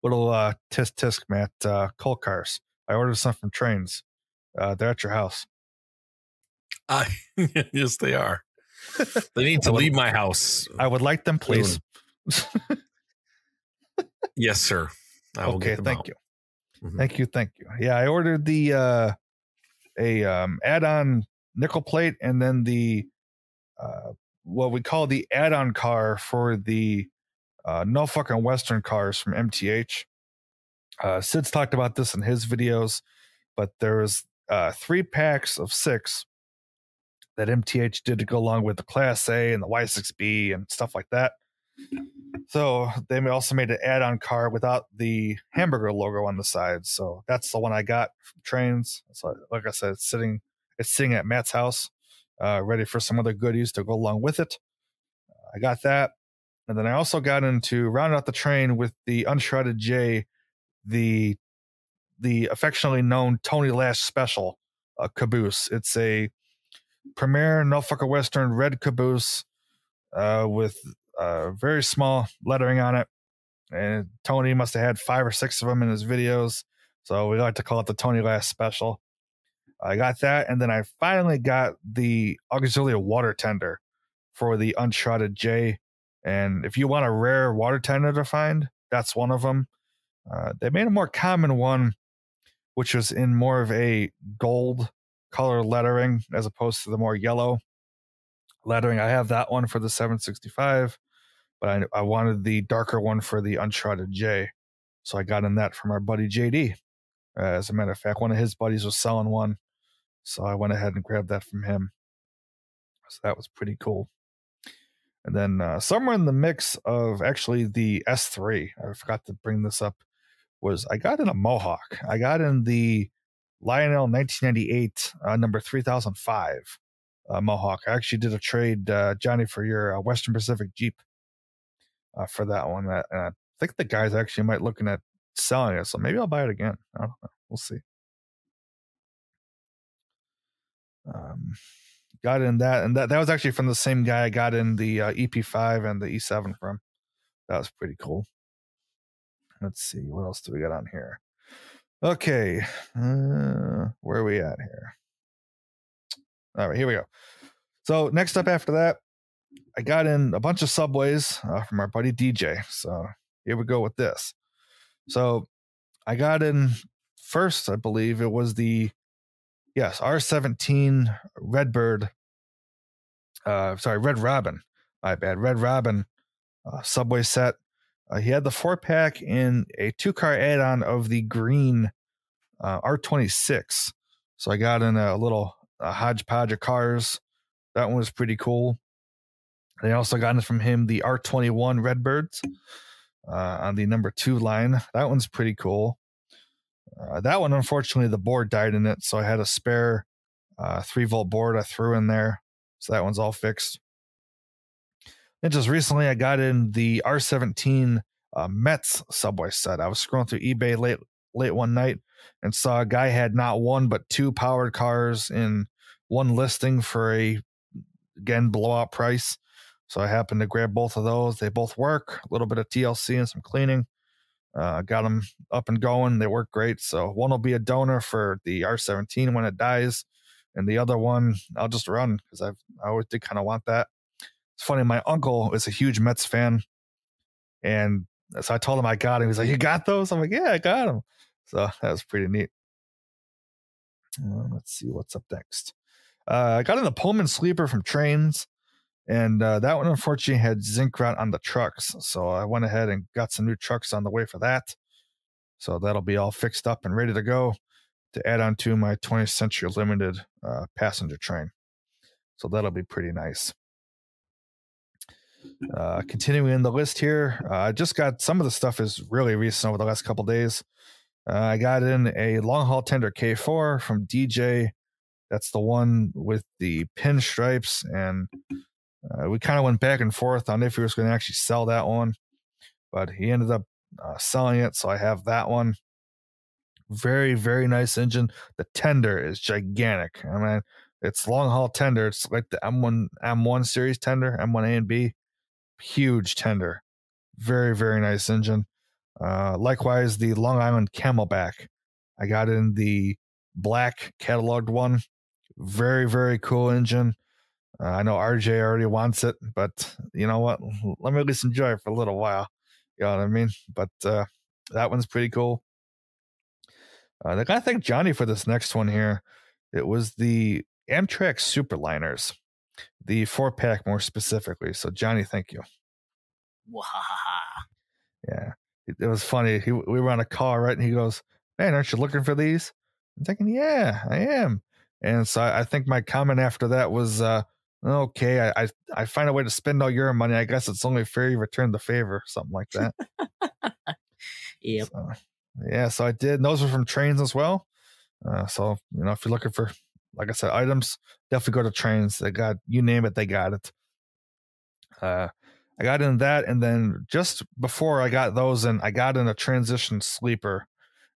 little tisk tisk Matt coal cars. I ordered some from Trainz. They're at your house. Yes, they are. They need to leave my house. I would like them, please. Yes, sir. I will get them thank out. you. Mm-hmm. Thank you. Yeah, I ordered the add-on nickel plate, and then the what we call the add-on car for the No Fucking Western cars from MTH. Sid's talked about this in his videos, but there was 3 packs of 6 that MTH did to go along with the Class A and the Y6B and stuff like that. So they also made an add-on car without the hamburger logo on the side. So that's the one I got from Trainz. So like I said, it's sitting at Matt's house, ready for some other goodies to go along with it. I got that. And then I also got into round out the train with the Unshrouded J, the affectionately known Tony Lash Special caboose. It's a Premier No Fucking Western red caboose with very small lettering on it. And Tony must have had 5 or 6 of them in his videos. So we like to call it the Tony Last Special. I got that. And then I finally got the auxiliary water tender for the Uncharted J. And if you want a rare water tender to find, that's one of them. They made a more common one, which was in more of a gold color lettering as opposed to the more yellow lettering. I have that one for the 765, but I wanted the darker one for the Uncharted J. So I got in that from our buddy JD. As a matter of fact, one of his buddies was selling one. So I went ahead and grabbed that from him. So that was pretty cool. And then somewhere in the mix of actually the S3, I forgot to bring this up, was I got in a Mohawk. I got in the Lionel 1998 number 3005 Mohawk. I actually did a trade, Johnny, for your Western Pacific Jeep for that one. I think the guys actually might looking at selling it, so maybe I'll buy it again. I don't know. We'll see. Got in that, and that was actually from the same guy I got in the EP5 and the E7 from. That was pretty cool. Let's see, what else do we got on here? Okay, where are we at here? All right, here we go. So next up after that, I got in a bunch of Subways from our buddy DJ. So here we go with this. So I got in first, I believe it was the R17 Redbird. Red Robin. My bad. Red Robin Subway set. He had the 4-pack in a 2-car add-on of the green R26. So I got in a little hodgepodge of cars. That one was pretty cool. They also got in from him the R21 Redbirds on the number 2 line. That one's pretty cool. That one, unfortunately, the board died in it, so I had a spare 3-volt board I threw in there. So that one's all fixed. And just recently, I got in the R17 Mets Subway set. I was scrolling through eBay late one night and saw a guy had not 1 but 2 powered cars in one listing for a, again, blowout price. So I happened to grab both of those. They both work. A little bit of TLC and some cleaning. Got them up and going. They work great. So one will be a donor for the R17 when it dies. And the other one, I'll just run because I always did kind of want that. It's funny. My uncle is a huge Mets fan. And so I told him I got him. He's like, "You got those?" I'm like, "Yeah, I got them." So that was pretty neat. Let's see what's up next. I got in the Pullman Sleeper from Trainz. And that one, unfortunately, had zinc rot on the trucks. So I went ahead and got some new trucks on the way for that. So that'll be all fixed up and ready to go to add on to my 20th Century Limited passenger train. So that'll be pretty nice. Continuing in the list here, I just got some of the stuff is really recent over the last couple days. I got in a long haul tender K4 from DJ. That's the one with the pinstripes, and we kind of went back and forth on if he was going to actually sell that one, but he ended up selling it, so I have that one. Very, very nice engine. The tender is gigantic. I mean, it's long haul tender. It's like the M1 series tender, M1A and B. Huge tender. Very, very nice engine. Likewise, the Long Island Camelback. I got in the black cataloged one. Very, very cool engine. I know RJ already wants it, but you know what? Let me at least enjoy it for a little while. You know what I mean? But that one's pretty cool. I gotta thank Johnny for this next one here. It was the Amtrak Superliners, the 4-pack more specifically. So Johnny, thank you. Wahaha. Yeah, it was funny. We were on a call, right? And he goes, "Man, aren't you looking for these?" I'm thinking, "Yeah, I am." And so I think my comment after that was, "Okay, I find a way to spend all your money. I guess it's only fair you return the favor," something like that. Yep. So, yeah, so I did. And those were from Trainz as well. So, you know, if you're looking for, like I said, items, definitely go to Trainz. They got, you name it, they got it. I got in that, and then just before I got those in, I got in a Transition Sleeper.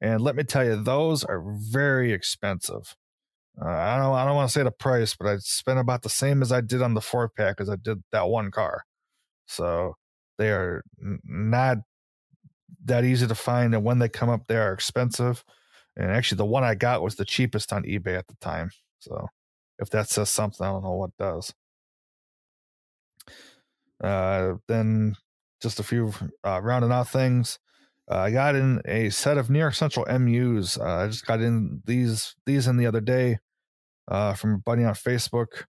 And let me tell you, those are very expensive. I don't want to say the price, but I spent about the same as I did on the 4-pack as I did that one car. So they are not that easy to find, and when they come up, they are expensive. And actually, the one I got was the cheapest on eBay at the time. So if that says something, I don't know what does. Then just a few rounding out things. I got in a set of New York Central MUs. I just got in these in the other day from a buddy on Facebook,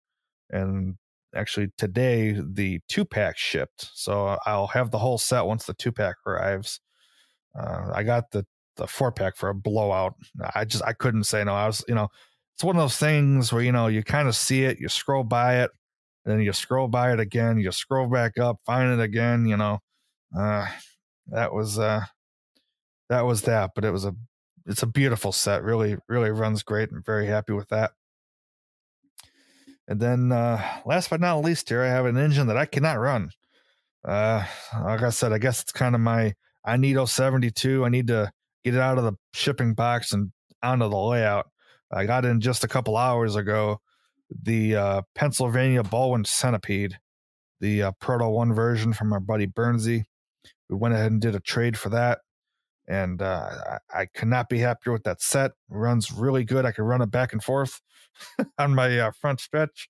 and actually today the 2-pack shipped. So I'll have the whole set once the 2-pack arrives. I got the 4-pack for a blowout. I couldn't say no. I was, it's one of those things where, you kind of see it, you scroll by it, and then you scroll by it again, you scroll back up, find it again, that was that, but it's a beautiful set. Really, really runs great. I'm very happy with that. And then last but not least here, I have an engine that I cannot run. Like I said, I guess it's kind of I need 072. I need to get it out of the shipping box and onto the layout. I got in just a couple hours ago the Pennsylvania Baldwin Centipede, the Proto 1 version from our buddy Bernsey. We went ahead and did a trade for that. And I could not be happier with that set. It runs really good. I could run it back and forth on my front stretch.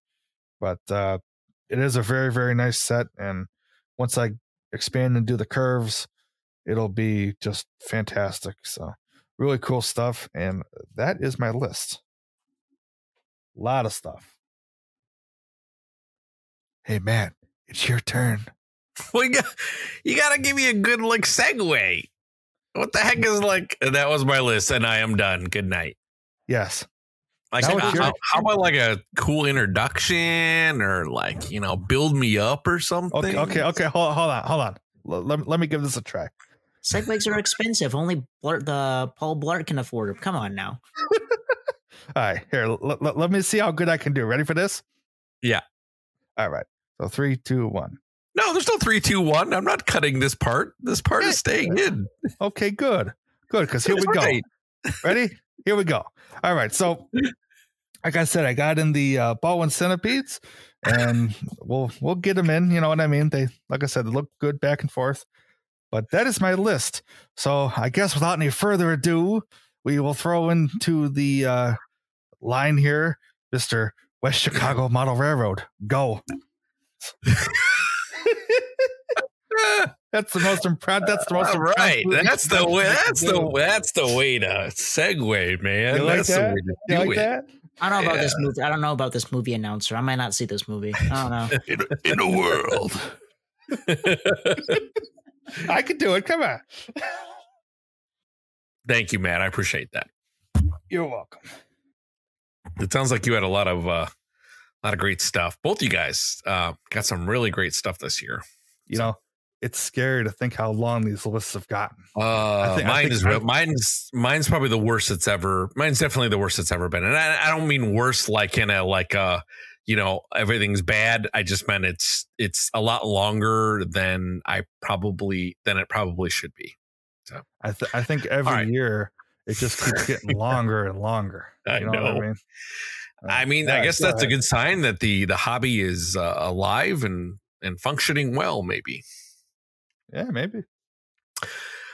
But it is a very, very nice set. And once I expand and do the curves, it'll be just fantastic. So really cool stuff. And that is my list. A lot of stuff. Hey, Matt, it's your turn. You got to give me a good segue. What the heck is that was my list and I am done. Good night. Yes. How about a cool introduction or build me up or something? Okay. Hold on. Let me give this a try. Segways are expensive. Only the Paul Blart can afford them. Come on now. All right, here. Let me see how good I can do. Ready for this? Yeah. All right. So 3, 2, 1. No, there's no 3, 2, 1. I'm not cutting this part. This part is staying in. Okay, good. Because here we go. Ready? Here we go. All right. So, like I said, I got in the Baldwin Centipedes, and we'll get them in. You know what I mean? They, like I said, they look good back and forth. But that is my list. So I guess without any further ado, we will throw into the line here, Mr. West Chicago Model Railroad. Go. That's the most impressive. All right. That's the way to segue, man. You like that's that? the way to You do like it. that? I don't know about this movie. I don't know about this movie announcer. I might not see this movie. I don't know. In a world. I could do it. Come on. Thank you, Matt. I appreciate that. You're welcome. It sounds like you had a lot of great stuff. Both you guys got some really great stuff this year. You know, it's scary to think how long these lists have gotten. Mine's probably the worst it's ever. Mine's definitely the worst it's ever been, and I don't mean worse everything's bad. I just meant it's a lot longer than it probably should be. So I think every year it just keeps getting longer and longer. You know what I mean? I guess that's a good sign that the hobby is alive and functioning well, maybe. Yeah, maybe.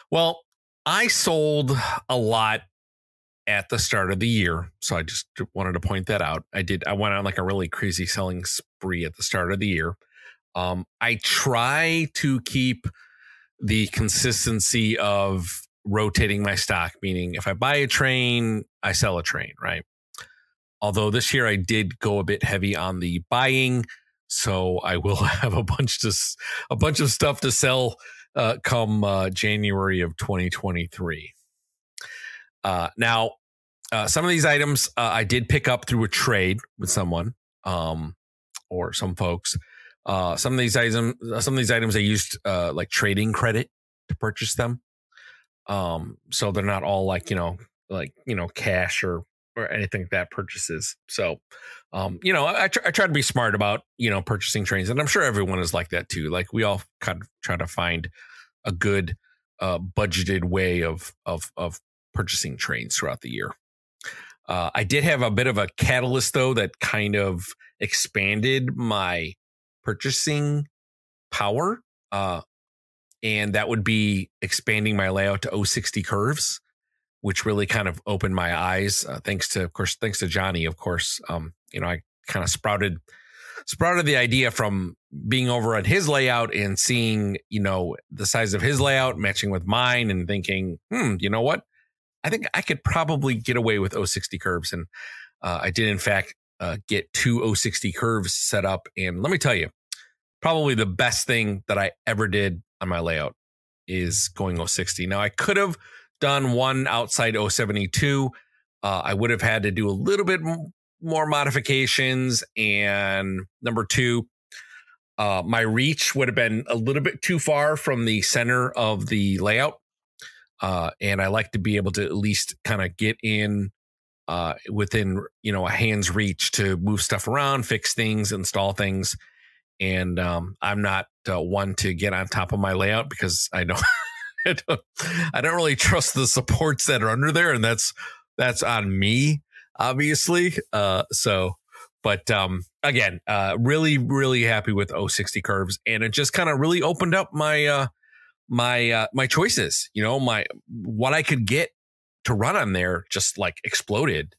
Well, I sold a lot at the start of the year, so I just wanted to point that out. I went on a really crazy selling spree at the start of the year. I try to keep the consistency of rotating my stock, meaning if I buy a train, I sell a train, right? Although this year I did go a bit heavy on the buying, so I will have a bunch of stuff to sell come January of 2023. Now, some of these items I did pick up through a trade with someone or some folks. Some of these items I used trading credit to purchase them. So they're not all cash or anything like that purchases. So, I try to be smart about, purchasing trains, and I'm sure everyone is like that too. Like we all kind of try to find a good, budgeted way of purchasing trains throughout the year. I did have a bit of a catalyst though, that kind of expanded my purchasing power. And that would be expanding my layout to 060 curves, which really kind of opened my eyes. Thanks to Johnny, of course. I kind of sprouted the idea from being over at his layout and seeing, the size of his layout matching with mine and thinking, you know what? I think I could probably get away with 060 curves. And I did, in fact, get two 060 curves set up. And let me tell you, probably the best thing that I ever did on my layout is going 060. Now, I could have done one outside 072. I would have had to do a little bit more modifications. And number two, my reach would have been a little bit too far from the center of the layout. And I like to be able to at least kind of get in within, a hand's reach to move stuff around, fix things, install things. And I'm not one to get on top of my layout because I don't really trust the supports that are under there, and that's on me, obviously. Again, really, really happy with 060 curves, and it just kind of really opened up my my choices. What I could get to run on there just like exploded.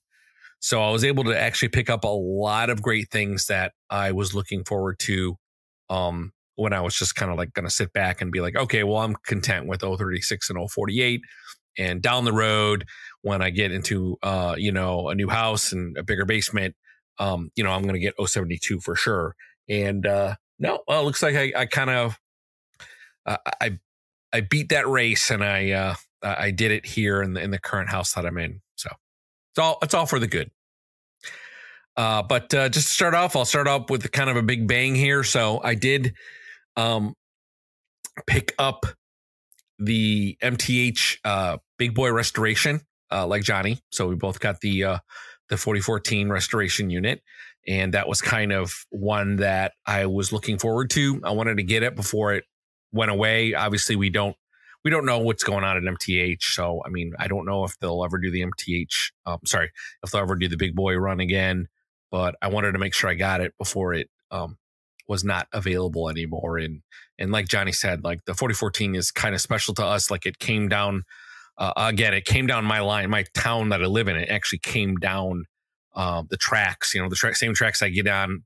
So I was able to actually pick up a lot of great things that I was looking forward to when I was just kind of like going to sit back and be like, okay, well, I'm content with 036 and 048. And down the road, when I get into, a new house and a bigger basement, I'm going to get 072 for sure. And no, well, it looks like I kind of I beat that race, and I did it here in the current house that I'm in. So it's all for the good. But just to start off, I'll start off with kind of a big bang here. So I did pick up the MTH Big Boy Restoration like Johnny. So we both got the 4014 restoration unit, and that was kind of one that I was looking forward to. I wanted to get it before it went away. Obviously, we don't know what's going on at MTH. So, I mean, I don't know if they'll ever do the MTH. If they'll ever do the Big Boy run again. But I wanted to make sure I got it before it was not available anymore. And like Johnny said, like the 4014 is kind of special to us. Like it came down it came down my line, my town that I live in. It actually came down the tracks. The same tracks I get on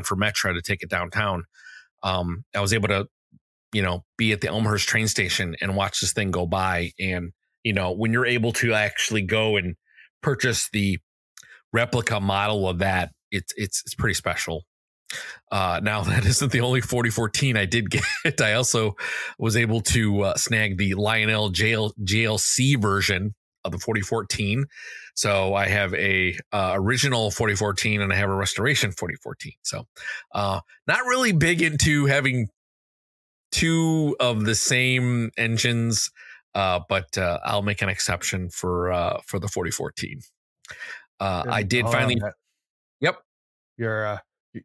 for Metro to take it downtown. I was able to be at the Elmhurst train station and watch this thing go by. And, when you're able to actually go and purchase the replica model of that, it's pretty special. Now that isn't the only 4014 I did get. I also was able to snag the Lionel JLC version of the 4014. So I have a original 4014 and I have a restoration 4014. So not really big into having two of the same engines, but I'll make an exception for the 4014. I did finally. Yep.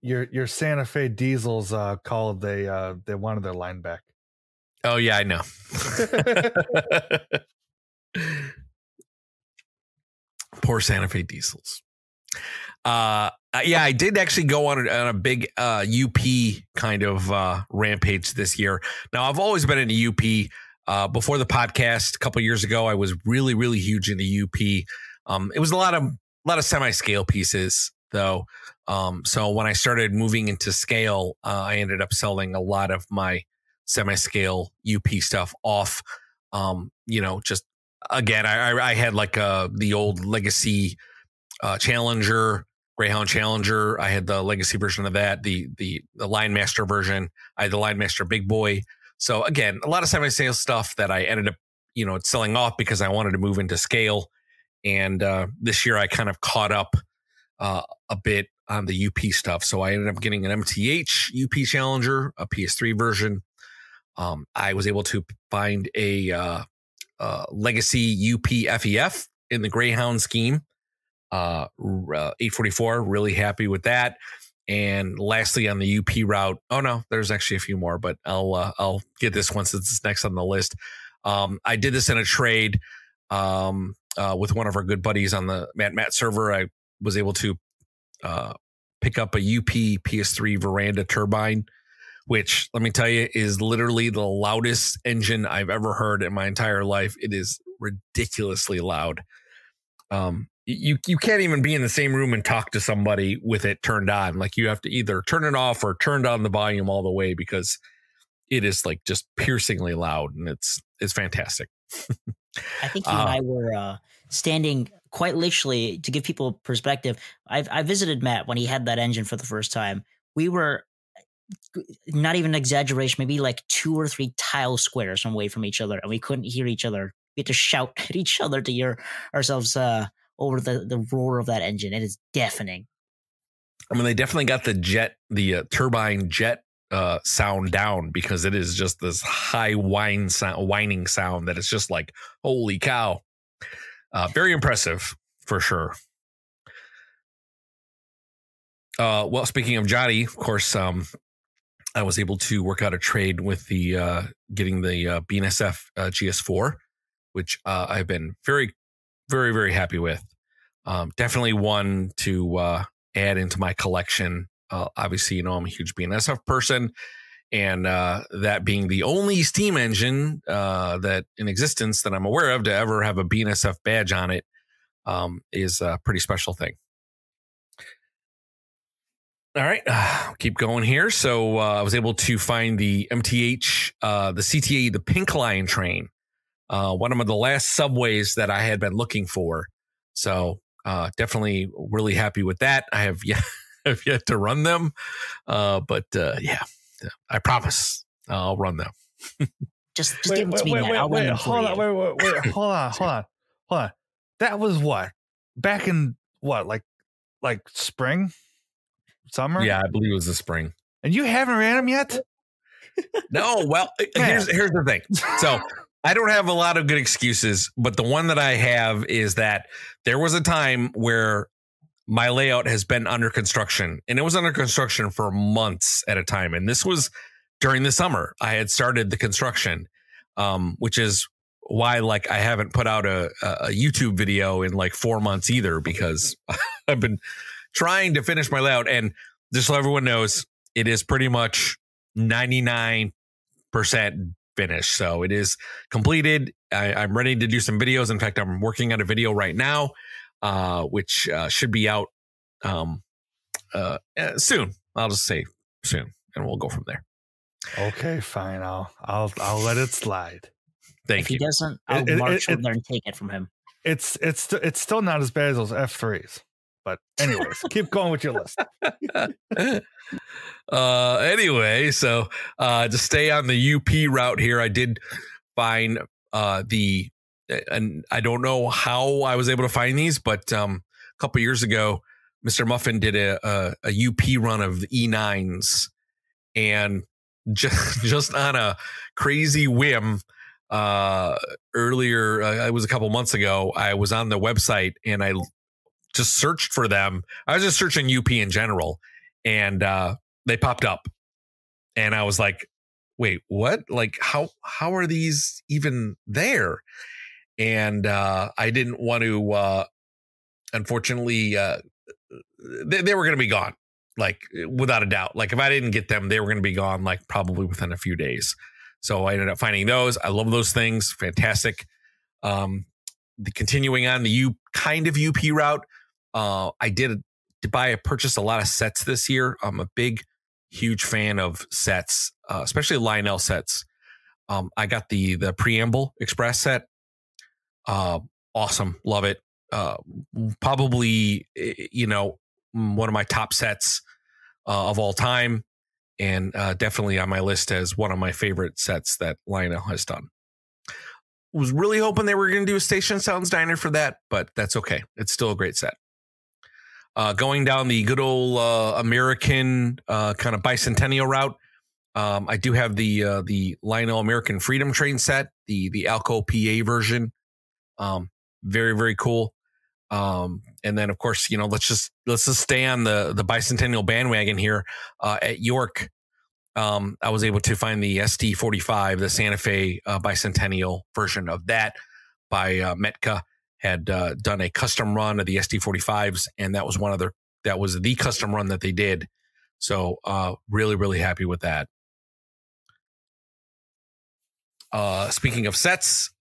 Your Santa Fe diesels called they wanted their line back. Oh yeah, I know. Poor Santa Fe diesels. Yeah, I did actually go on a big UP kind of rampage this year. Now, I've always been into UP. Before the podcast, a couple years ago, I was really, really huge into UP. It was a lot of semi-scale pieces, though. So when I started moving into scale, I ended up selling a lot of my semi-scale UP stuff off. Just again, I had like the old Legacy Challenger, Greyhound Challenger. I had the Legacy version of that, the Line Master version. I had the Line Master Big Boy. So again, a lot of semi-scale stuff that I ended up, selling off because I wanted to move into scale. And this year I kind of caught up a bit on the UP stuff. So I ended up getting an MTH UP Challenger, a PS3 version. I was able to find a Legacy UP FEF in the Greyhound scheme. 844, really happy with that. And lastly, on the UP route, oh no, there's actually a few more, but I'll get this one since it's next on the list. I did this in a trade with one of our good buddies on the Matt server. I was able to pick up a UP PS3 Veranda turbine, which let me tell you is literally the loudest engine I've ever heard in my entire life. It is ridiculously loud. You can't even be in the same room and talk to somebody with it turned on. Like you have to either turn it off or turn down the volume all the way because it is like just piercingly loud, and it's fantastic. I think you and I were standing quite literally, to give people perspective. I visited Matt when he had that engine for the first time. We were, not even an exaggeration, maybe like 2 or 3 tile squares away from each other, and we couldn't hear each other. We had to shout at each other to hear ourselves over the roar of that engine. It is deafening. I mean, they definitely got the turbine jet sound down, because it is just this high whining sound that it's just like, holy cow. Very impressive for sure. Well, speaking of Johnny, of course, I was able to work out a trade with the getting the BNSF GS4, which I've been very, very, very happy with. Definitely one to add into my collection. Obviously, I'm a huge BNSF person, and that being the only steam engine that in existence that I'm aware of to ever have a BNSF badge on it is a pretty special thing. All right, keep going here. So I was able to find the MTH, the CTA, the Pink Line train, one of the last subways that I had been looking for. So definitely really happy with that. I have yet to run them, but yeah, I promise I'll run them. Just give them to me, man. I'll run them for you. Wait, hold on. That was what? Back in what, like spring? Summer? Yeah, I believe it was the spring. And you haven't ran them yet? No, well, here's the thing. So I don't have a lot of good excuses, but the one that I have is that there was a time where my layout has been under construction, and it was under construction for months at a time. And this was during the summer. I had started the construction, which is why I haven't put out a YouTube video in 4 months either, because I've been trying to finish my layout. And just so everyone knows, it is pretty much 99% finished. So it is completed. I'm ready to do some videos. In fact, I'm working on a video right now, which should be out soon. I'll just say soon, and we'll go from there. Okay, fine. I'll let it slide. Thank you. If he doesn't, I'll march over there and take it from him. It's still not as bad as those F3s. But anyways, keep going with your list. Anyway, so to stay on the UP route here, I did find and I don't know how I was able to find these, but a couple years ago, Mr. Muffin did a UP run of the E9s, and just on a crazy whim, earlier, it was a couple months ago, I was on the website and I just searched for them. I was just searching UP in general, and they popped up, and I was like, wait, what? How are these even there? And I didn't want to, unfortunately, they were going to be gone, without a doubt. If I didn't get them, they were going to be gone, probably within a few days. So I ended up finding those. I love those things. Fantastic. Continuing on the kind of UP route, I did purchase a lot of sets this year. I'm a huge fan of sets, especially Lionel sets. I got the Preamble Express set. Awesome. Love it. Probably, one of my top sets of all time, and definitely on my list as one of my favorite sets that Lionel has done. Was really hoping they were going to do a Station Sounds Diner for that, but that's okay. It's still a great set. Going down the good old American kind of bicentennial route, I do have the Lionel American Freedom Train set, the Alco PA version. Very, very cool. And then of course, let's just stay on the bicentennial bandwagon here. At York, I was able to find the ST45, the Santa Fe bicentennial version of that by Metka. Had done a custom run of the ST45s, and that was the custom run that they did. So really, really happy with that. Speaking of sets,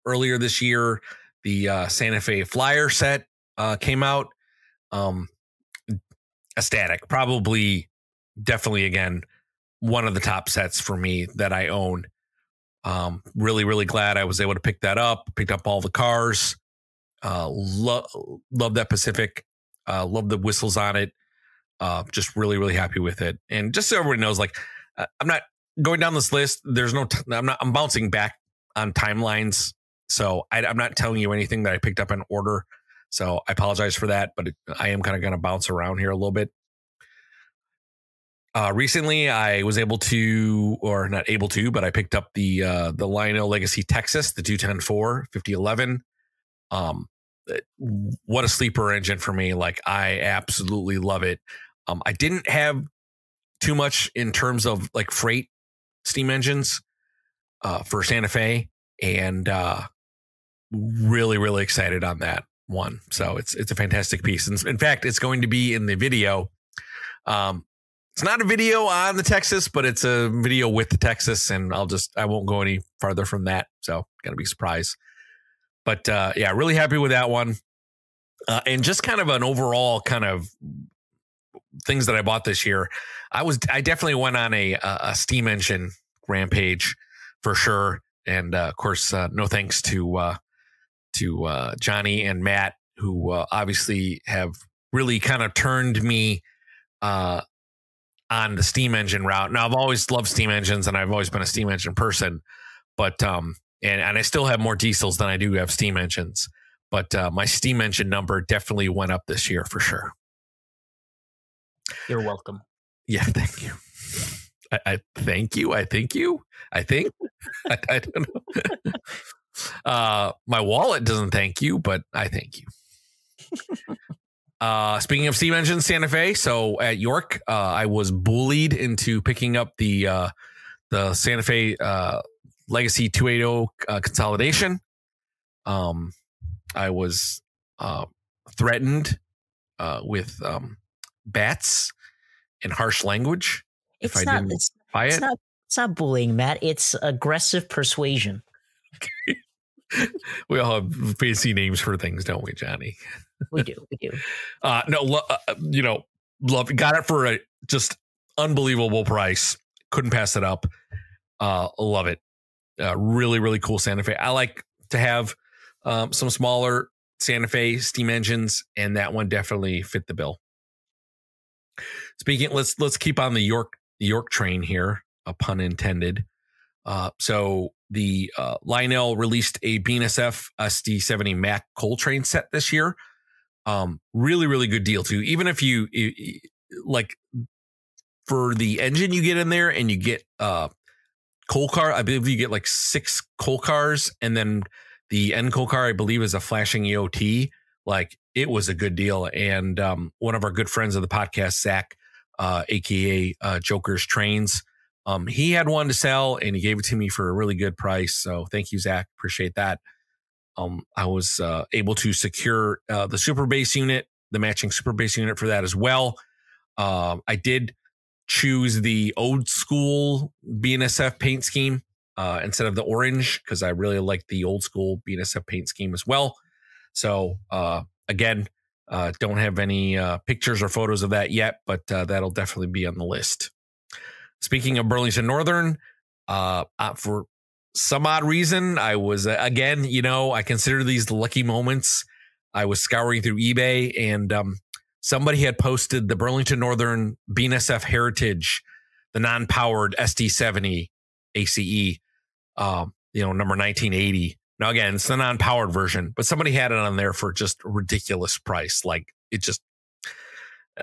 earlier this year, the Santa Fe Flyer set came out. Ecstatic. Probably, definitely, again, one of the top sets for me that I own. Really, really glad I was able to pick that up. Picked up all the cars. Love that Pacific. Love the whistles on it. Just really, really happy with it. And just so everybody knows, like, I'm not going down this list. There's no, I'm bouncing back on timelines. So I'm not telling you anything that I picked up in order. So I apologize for that, but I am kind of going to bounce around here a little bit. Recently, I was able to, or not able to, but I picked up the Lionel Legacy Texas, the 210-4 5011. What a sleeper engine for me. Like, I absolutely love it. I didn't have too much in terms of like freight steam engines for Santa Fe, and really, really excited on that one. So it's a fantastic piece. And in fact, it's going to be in the video. It's not a video on the Texas, but it's a video with the Texas, and I won't go any farther from that. So gonna be a surprise. But yeah, really happy with that one. And just kind of an overall kind of things that I bought this year. I definitely went on a steam engine rampage for sure. And of course, no thanks to Johnny and Matt, who obviously have really kind of turned me on the steam engine route. Now, I've always loved steam engines, and I've always been a steam engine person, but and I still have more diesels than I do have steam engines. But my steam engine number definitely went up this year for sure. You're welcome. Yeah, thank you. I thank you. I think you. I think. I don't know. My wallet doesn't thank you, but I thank you. Speaking of steam engines, Santa Fe. So at York, I was bullied into picking up the Santa Fe Legacy 280 consolidation. I was threatened with bats and harsh language if I didn't buy it. It's not bullying, Matt. It's aggressive persuasion. We all have fancy names for things, don't we, Johnny? We do. Love. Got it for a just unbelievable price. Couldn't pass it up. Love it. Really, really cool Santa Fe. I like to have some smaller Santa Fe steam engines, and that one definitely fit the bill. Speaking, let's keep on the York train here, a pun intended. So the Lionel released a BNSF SD70 Mac coal train set this year. Really, really good deal too. Even if you like for the engine you get in there, and you get coal car, I believe you get like 6 coal cars, and then the end coal car, I believe, is a flashing EOT. Like, it was a good deal. And one of our good friends of the podcast, Zach, aka Joker's Trainz, he had one to sell, and he gave it to me for a really good price. So thank you, Zach. Appreciate that. I was able to secure the super base unit, the matching super base unit for that as well. I did choose the old school BNSF paint scheme instead of the orange, because I really like the old school BNSF paint scheme as well. So again, don't have any pictures or photos of that yet, but that'll definitely be on the list. Speaking of Burlington Northern, for some odd reason, I was, again, I consider these the lucky moments. I was scouring through eBay, and somebody had posted the Burlington Northern BNSF Heritage, the non-powered SD70 ACE, number 1980. Now, again, it's the non-powered version, but somebody had it on there for just a ridiculous price. Like,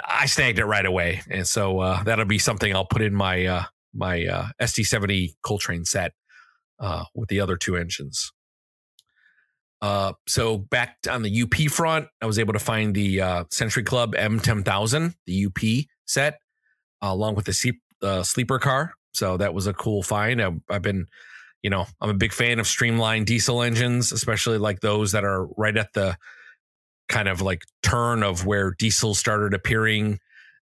I snagged it right away. And so that'll be something I'll put in my SD70 Coltrane set with the other 2 engines. So back on the UP front, I was able to find the Century Club M10000, the UP set, along with the sleeper car. So that was a cool find. I've been, I'm a big fan of streamlined diesel engines, especially like those that are right at the kind of like turn of where diesel started appearing,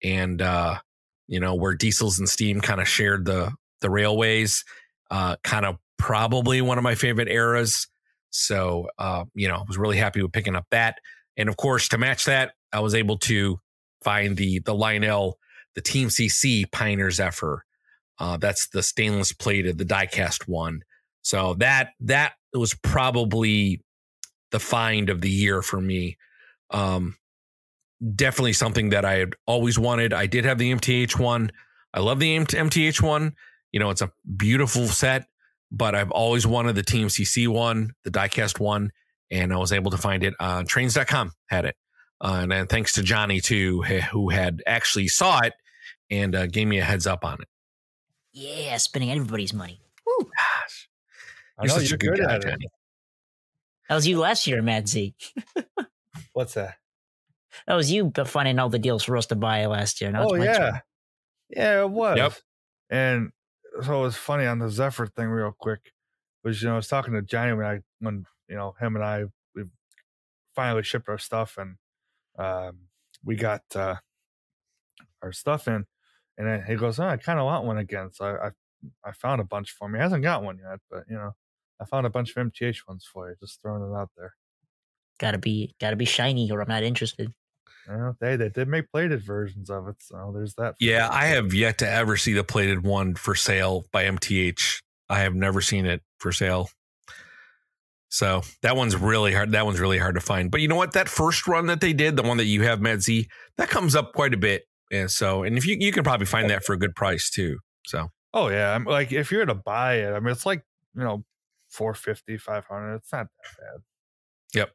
and where diesels and steam kind of shared the railways, kind of probably one of my favorite eras. So, you know, I was really happy with picking up that. And of course, to match that, I was able to find the Lionel, the Team CC Pioneer Zephyr. That's the stainless plated, the die-cast one. So that was probably the find of the year for me. Definitely something that I had always wanted. I did have the MTH one. I love the MTH one. You know, it's a beautiful set, but I've always wanted the Team CC one, the diecast one, and I was able to find it on Trainz.com, had it. And then thanks to Johnny, too, who had actually saw it and gave me a heads up on it. Yeah, spending everybody's money. Woo. Gosh. I know you're good at it. Johnny. That was you last year, Mad Z. What's that? That was you finding all the deals for us to buy last year. Now it's my turn. Yeah, it was. Yep. And so it was funny on the Zephyr thing real quick. Was, you know, I was talking to Johnny when you know, him and I, we finally shipped our stuff and we got our stuff in, and then he goes, I kind of want one again. So I found a bunch for me. He hasn't got one yet, but you know, I found a bunch of MTH ones for you. Just throwing it out there. Gotta be shiny or I'm not interested. Well, they did make plated versions of it, so there's that. Yeah, I have yet to ever see the plated one for sale by MTH. I have never seen it for sale. So that one's really hard. That one's really hard to find. But you know what? That first run that they did, the one that you have, Mad Z, that comes up quite a bit. And so, and if you can probably find that for a good price too. So. Oh yeah, I'm like, if you're to buy it, I mean, it's like, you know, $450, $500. It's not that bad. Yep.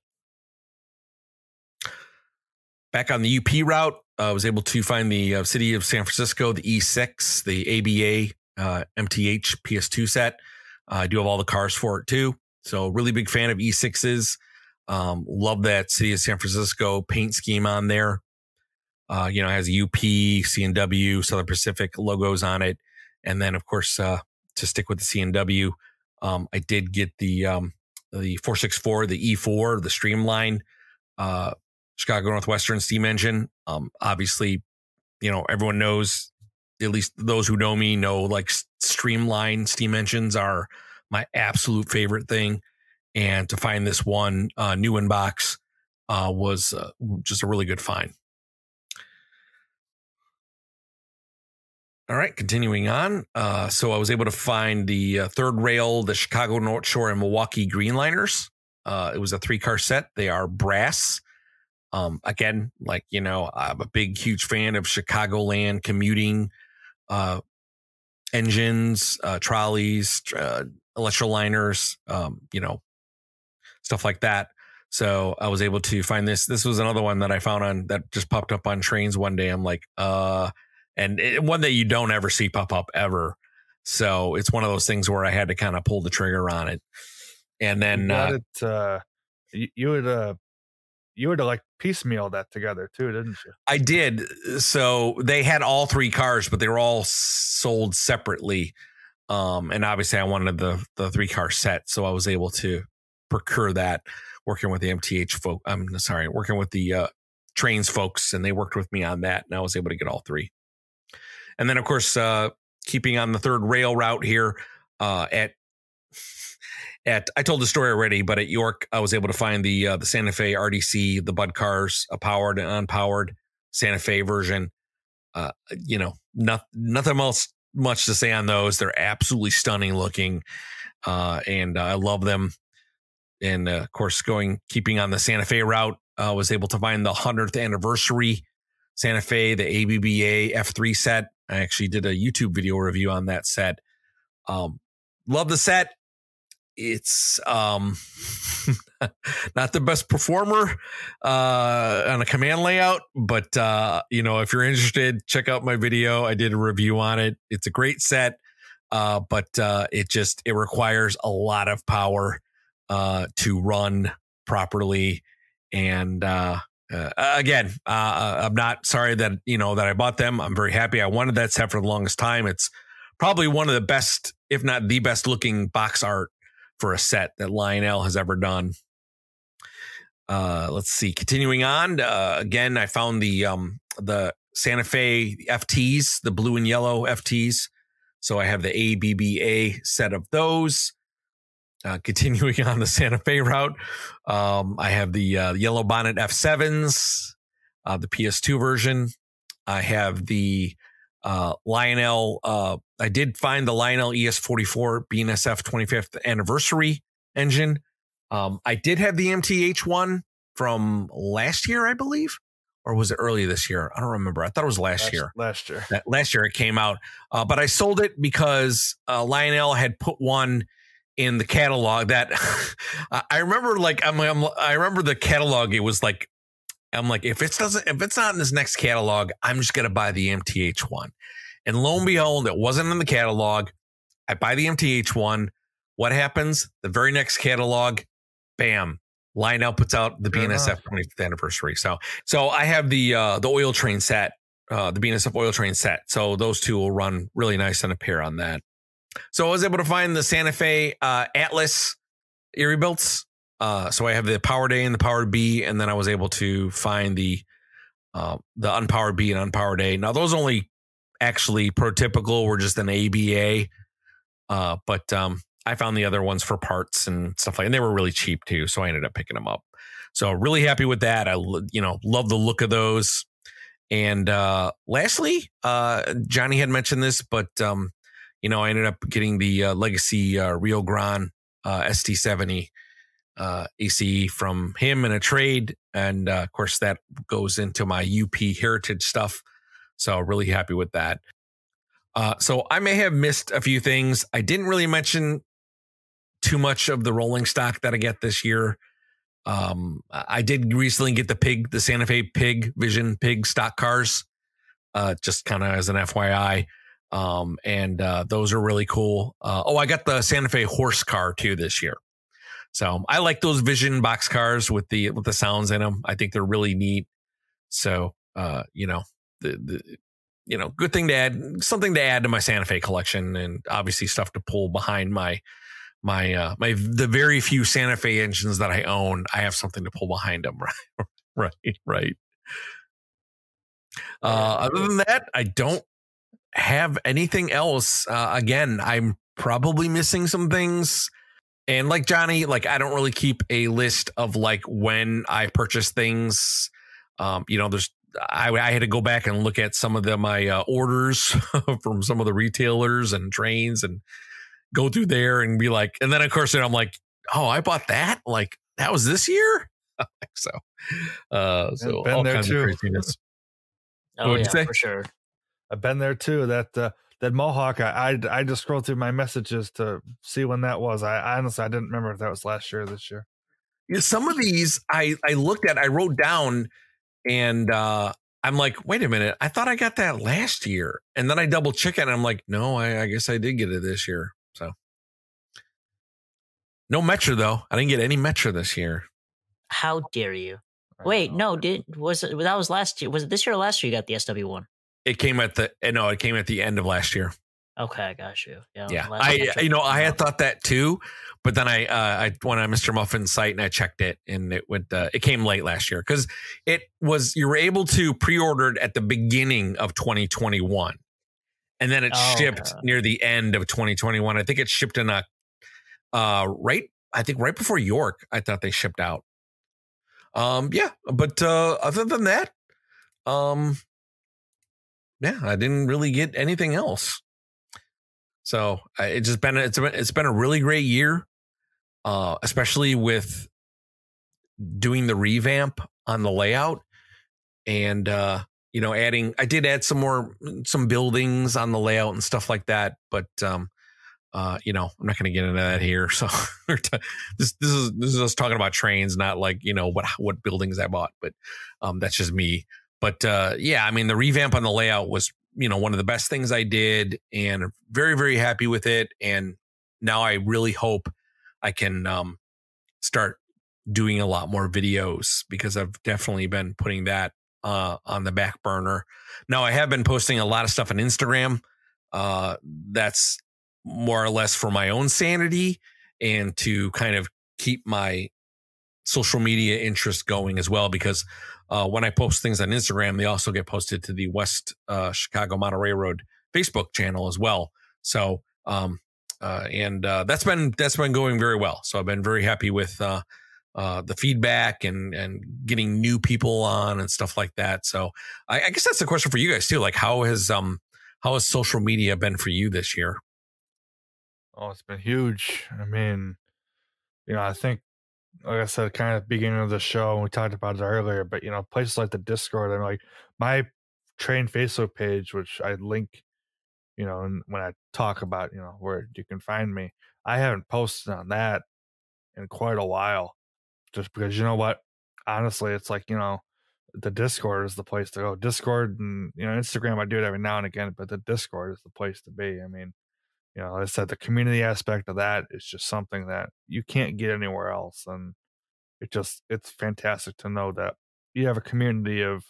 Back on the UP route, I was able to find the City of San Francisco, the E6, the ABA MTH PS2 set. I do have all the cars for it too. So really big fan of E6s. Love that City of San Francisco paint scheme on there. You know, it has UP, CNW, Southern Pacific logos on it. And then, of course, to stick with the CNW, I did get the 464, the E4, the Streamline, Chicago Northwestern steam engine. Obviously, you know, everyone knows, at least those who know me know, like Streamline steam engines are my absolute favorite thing. And to find this one new in box was just a really good find. All right, continuing on. So I was able to find the third rail, the Chicago North Shore and Milwaukee Greenliners. It was a 3-car set. They are brass. Again, like, you know, I'm a big, huge fan of Chicagoland commuting engines, trolleys, electroliners, you know, stuff like that. So I was able to find this. This was another one that I found that just popped up on Trainz one day. I'm like, and one that you don't ever see pop up ever. So it's one of those things where I had to kind of pull the trigger on it. And then you would like piecemeal that together too, didn't you? I did. So they had all 3 cars, but they were all sold separately. And obviously I wanted the 3-car set. So I was able to procure that working with the MTH folk. Working with the Trainz folks, and they worked with me on that. And I was able to get all 3. And then, of course, keeping on the third rail route here I told the story already, but at York, I was able to find the Santa Fe RDC, the Bud cars, a powered and unpowered Santa Fe version. You know, nothing else much to say on those. They're absolutely stunning looking, and I love them. And of course, keeping on the Santa Fe route, I was able to find the 100th anniversary Santa Fe, the ABBA F3 set. I actually did a YouTube video review on that set. Love the set. It's not the best performer on a command layout, but you know, if you're interested, check out my video. I did a review on it. It's a great set, but it requires a lot of power to run properly. And again, I'm not sorry that I bought them. I'm very happy. I wanted that set for the longest time. It's probably one of the best, if not the best looking box art for a set that Lionel has ever done. Let's see. Continuing on, again, I found the Santa Fe FTs, the blue and yellow FTs. So I have the ABBA set of those. Continuing on the Santa Fe route, I have the Yellow Bonnet F7s, the PS2 version. I have the Lionel. I did find the Lionel ES44 BNSF 25th anniversary engine. I did have the MTH one from last year, I believe, or was it early this year? I don't remember. I thought it was last year. Last year. Last year it came out, but I sold it because Lionel had put one in the catalog that I remember. Like I remember the catalog. It was like, I'm like, if it's not in this next catalog, I'm just gonna buy the MTH one. And lo and behold, it wasn't in the catalog. I buy the MTH one. What happens? The very next catalog, bam, Lionel puts out the BNSF 25th anniversary. So I have the oil train set, the BNSF oil train set. So those two will run really nice on a pair on that. So I was able to find the Santa Fe Atlas Erie builds. So I have the Powered A and the Powered B, and then I was able to find the Unpowered B and Unpowered A. Now those only actually prototypical were just an ABA, but I found the other ones for parts and stuff like, and they were really cheap too. So I ended up picking them up. So really happy with that. I love the look of those. And lastly, Johnny had mentioned this, but I ended up getting the Legacy Rio Grande ST70 ACE from him in a trade. And of course, that goes into my UP Heritage stuff. So really happy with that. So I may have missed a few things. I didn't really mention too much of the rolling stock that I get this year. I did recently get the Santa Fe Vision Pig stock cars, just kind of as an FYI. And those are really cool. I got the Santa Fe horse car too this year. So I like those Vision box cars with the sounds in them. I think they're really neat. So, good thing to add, something to add to my Santa Fe collection, and obviously stuff to pull behind the very few Santa Fe engines that I own. I have something to pull behind them. Right. Other than that, I don't have anything else. Again, I'm probably missing some things. And like Johnny, like I don't really keep a list of like when I purchase things. I had to go back and look at some of my orders from some of the retailers and Trainz and go through there and be like, and then of course I'm like, oh, I bought that. Like that was this year. So all kinds of craziness. Oh yeah, for sure. I've been there too. That Mohawk, I just scrolled through my messages to see when that was. I honestly, I didn't remember if that was last year or this year. Yeah, some of these I wrote down, and I'm like, wait a minute, I thought I got that last year. And then I double check it and I'm like, no, I guess I did get it this year. So no Metra though. I didn't get any Metra this year. How dare you? Wait, no, that was last year. Was it this year or last year you got the SW1? It came at the end of last year. Okay, I got you. Yeah. I had thought that too, but then I went on Mr. Muffin's site and I checked it, and it came late last year because you were able to pre-order it at the beginning of 2021, and then it shipped near the end of 2021. I think it shipped in right before York. I thought they shipped out. But other than that, I didn't really get anything else. So it's been a really great year, especially with doing the revamp on the layout, and I did add some buildings on the layout and stuff like that. But I'm not going to get into that here. So this is us talking about Trainz, not like what buildings I bought, but that's just me. But the revamp on the layout was one of the best things I did, and very, very happy with it. And now I really hope I can start doing a lot more videos, because I've definitely been putting that on the back burner. Now I have been posting a lot of stuff on Instagram. That's more or less for my own sanity and to kind of keep my social media interest going as well, because when I post things on Instagram, they also get posted to the West Chicago Monterey Road Facebook channel as well. So and that's been going very well. So I've been very happy with the feedback and getting new people on and stuff like that. So I guess that's the question for you guys too. Like, how has social media been for you this year? Oh, it's been huge. I mean, I think, like I said, kind of beginning of the show, and we talked about it earlier, but places like the Discord, and like my Train Facebook page, which I link, and when I talk about, where you can find me, I haven't posted on that in quite a while, just because what, honestly, it's like, the Discord is the place to go. Discord and Instagram, I do it every now and again, but the Discord is the place to be. I mean, like I said, the community aspect of that is just something that you can't get anywhere else. And it's fantastic to know that you have a community of,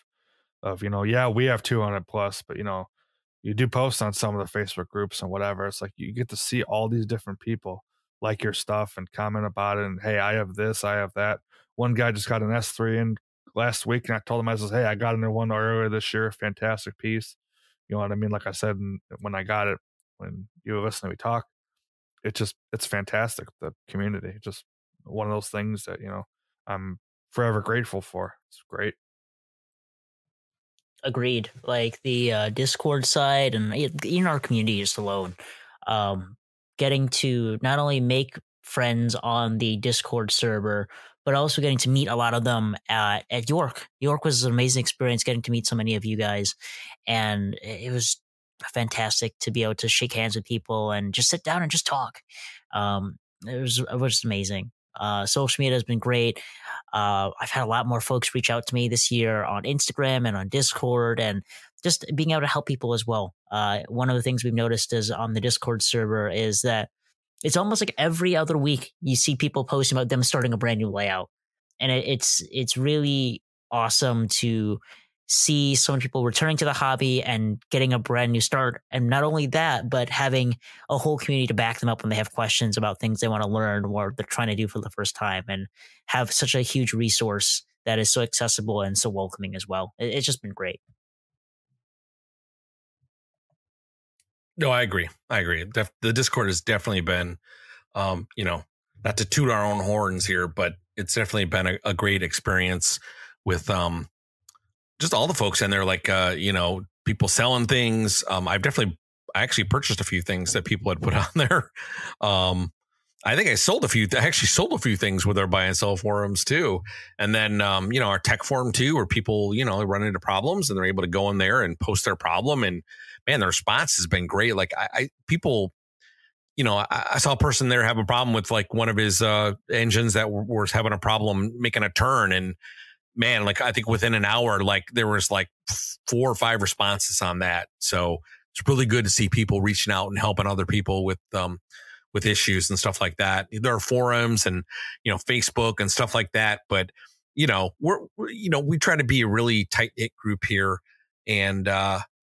yeah, we have 200 plus, but you do post on some of the Facebook groups and whatever. It's like you get to see all these different people like your stuff and comment about it. And hey, I have this, I have that. One guy just got an S3 in last week, and I told him, I says, hey, I got a new one earlier this year. Fantastic piece. You know what I mean? Like I said, when I got it, when you were listening to me talk, it's fantastic. The community, just one of those things that, I'm forever grateful for. It's great. Agreed. Like the Discord side and in our community just alone, getting to not only make friends on the Discord server, but also getting to meet a lot of them at York. York was an amazing experience, getting to meet so many of you guys, and it was fantastic to be able to shake hands with people and just sit down and just talk. It was amazing. Social media has been great. I've had a lot more folks reach out to me this year on Instagram and on Discord, and just being able to help people as well. One of the things we've noticed is on the Discord server is that it's almost like every other week you see people posting about them starting a brand new layout. And it's really awesome to see so many people returning to the hobby and getting a brand new start. And not only that, but having a whole community to back them up when they have questions about things they want to learn or they're trying to do for the first time, and have such a huge resource that is so accessible and so welcoming as well. It's just been great. No, I agree. The Discord has definitely been, not to toot our own horns here, but it's definitely been a great experience with just all the folks in there, like, people selling things. I actually purchased a few things that people had put on there. I think I actually sold a few things with our buy and sell forums too. And then, our tech forum too, where people, run into problems and they're able to go in there and post their problem. And man, the response has been great. Like people, I saw a person there have a problem with like one of his engines that was having a problem making a turn. And man, like I think within an hour, like there was like 4 or 5 responses on that. So it's really good to see people reaching out and helping other people with issues and stuff like that. There are forums and, Facebook and stuff like that. But, we try to be a really tight knit group here, and,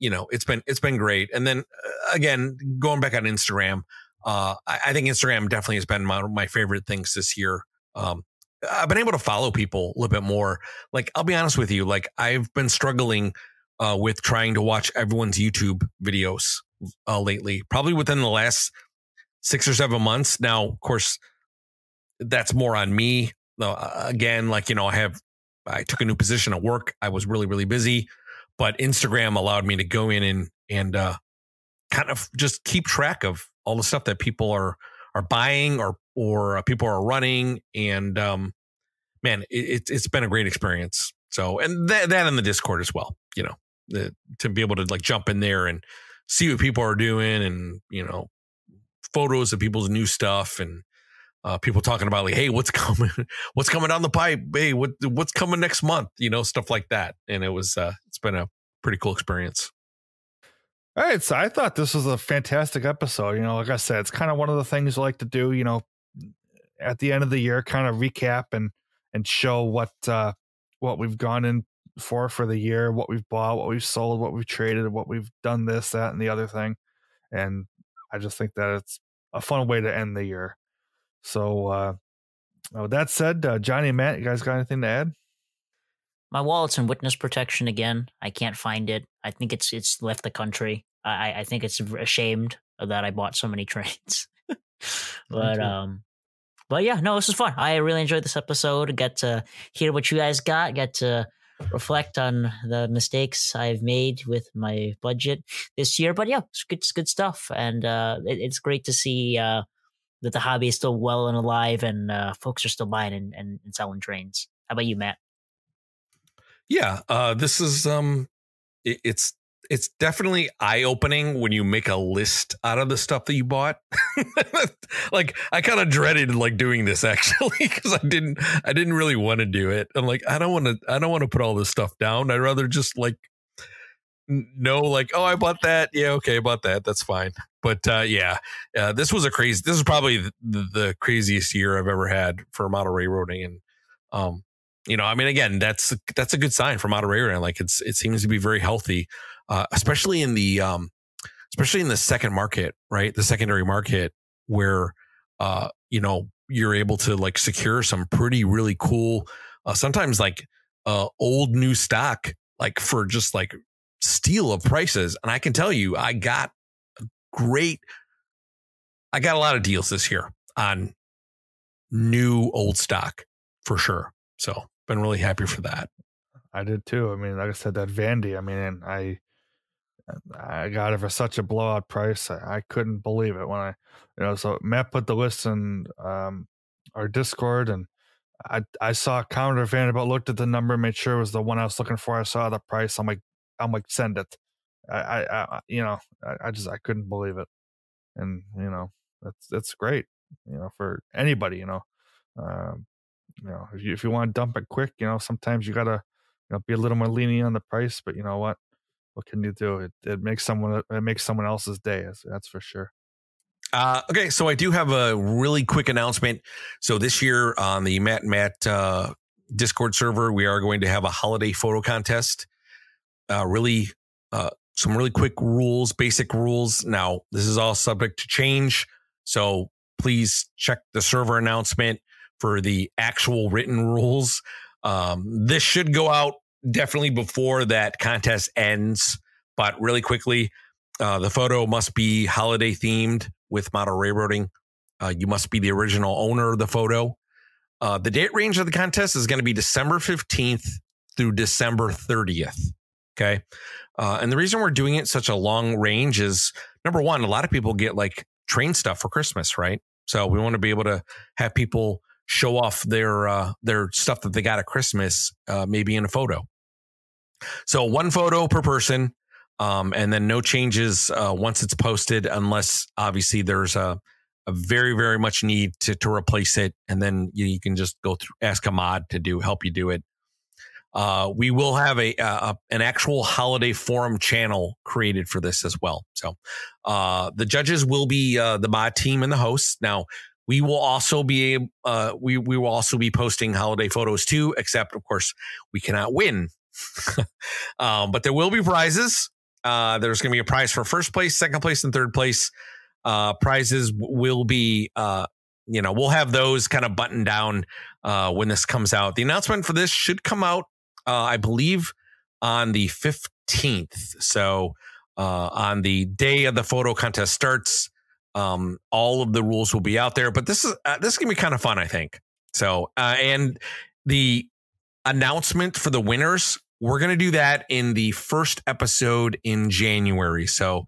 it's been great. And then again, going back on Instagram, I think Instagram definitely has been my favorite things this year. I've been able to follow people a little bit more. Like, I'll be honest with you, like I've been struggling with trying to watch everyone's YouTube videos lately, probably within the last 6 or 7 months. Now, of course, that's more on me. Again, like, I took a new position at work. I was really, really busy, but Instagram allowed me to go in and kind of just keep track of all the stuff that people are buying or people are running. And man, it's been a great experience. So, and that in the Discord as well, to be able to like jump in there and see what people are doing, and, photos of people's new stuff, and people talking about like, hey, what's coming down the pipe? Hey, what's coming next month? Stuff like that. And it's been a pretty cool experience. All right, so I thought this was a fantastic episode. Like I said, it's kind of one of the things I like to do, at the end of the year, kind of recap and show what we've gone in for the year, what we've bought, what we've sold, what we've traded, what we've done, this, that, and the other thing. And I just think that it's a fun way to end the year. So with that said, Johnny and Matt, you guys got anything to add? My wallet's in witness protection again. I can't find it. I think it's left the country. I think it's ashamed that I bought so many Trainz. But yeah, no, this was fun. I really enjoyed this episode. Got to hear what you guys got to reflect on the mistakes I've made with my budget this year. But yeah, it's good stuff. And it's great to see that the hobby is still well and alive and folks are still buying and selling Trainz. How about you, Matt? Yeah, this is it's definitely eye-opening when you make a list out of the stuff that you bought. Like, I kind of dreaded like doing this actually, because I didn't really want to do it. I'm like, I don't want to put all this stuff down. I'd rather just like know, like, oh, I bought that. Yeah, okay, I bought that. That's fine. But this is probably the craziest year I've ever had for model railroading. And I mean, again, that's a good sign for model railroading. Like, it seems to be very healthy. Especially in the second market, right? The secondary market, where you're able to like secure some really cool, sometimes like old new stock, like for just like steal of prices. And I can tell you, I got a lot of deals this year on new old stock for sure. So been really happy for that. I did too. I mean, like I said, that Vandy, I mean, I got it for such a blowout price. I couldn't believe it when so Matt put the list in our Discord, and I saw Counter Vanderbilt, looked at the number, made sure it was the one I was looking for. I saw the price. I'm like, send it. I couldn't believe it. And, that's great, for anybody, if you want to dump it quick, sometimes you gotta, be a little more lenient on the price, but you know what can you do? It makes someone else's day. That's for sure. Okay, so I do have a really quick announcement. So this year on the Matt Discord server, we are going to have a holiday photo contest. Some really quick rules, basic rules. Now, this is all subject to change, so please check the server announcement for the actual written rules. This should go out definitely before that contest ends, but really quickly, the photo must be holiday themed with model railroading. You must be the original owner of the photo. The date range of the contest is going to be December 15th through December 30th. Okay. And the reason we're doing it such a long range is, number one, a lot of people get like Trainz stuff for Christmas, right? So we want to be able to have people show off their stuff that they got at Christmas, maybe in a photo. So one photo per person, and then no changes once it's posted, unless obviously there's a very, very much need to replace it, and then you can just go through, ask a mod to help you do it. We will have an actual holiday forum channel created for this as well. So the judges will be the mod team and the hosts. Now, we will also be we will also be posting holiday photos too, except of course we cannot win. But there will be prizes. There's going to be a prize for first place, second place, and third place. Prizes will be, we'll have those kind of buttoned down when this comes out. The announcement for this should come out, I believe, on the 15th. So on the day of the photo contest starts, all of the rules will be out there. But this is going to be kind of fun, I think. So and the announcement for the winners, we're going to do that in the first episode in January. So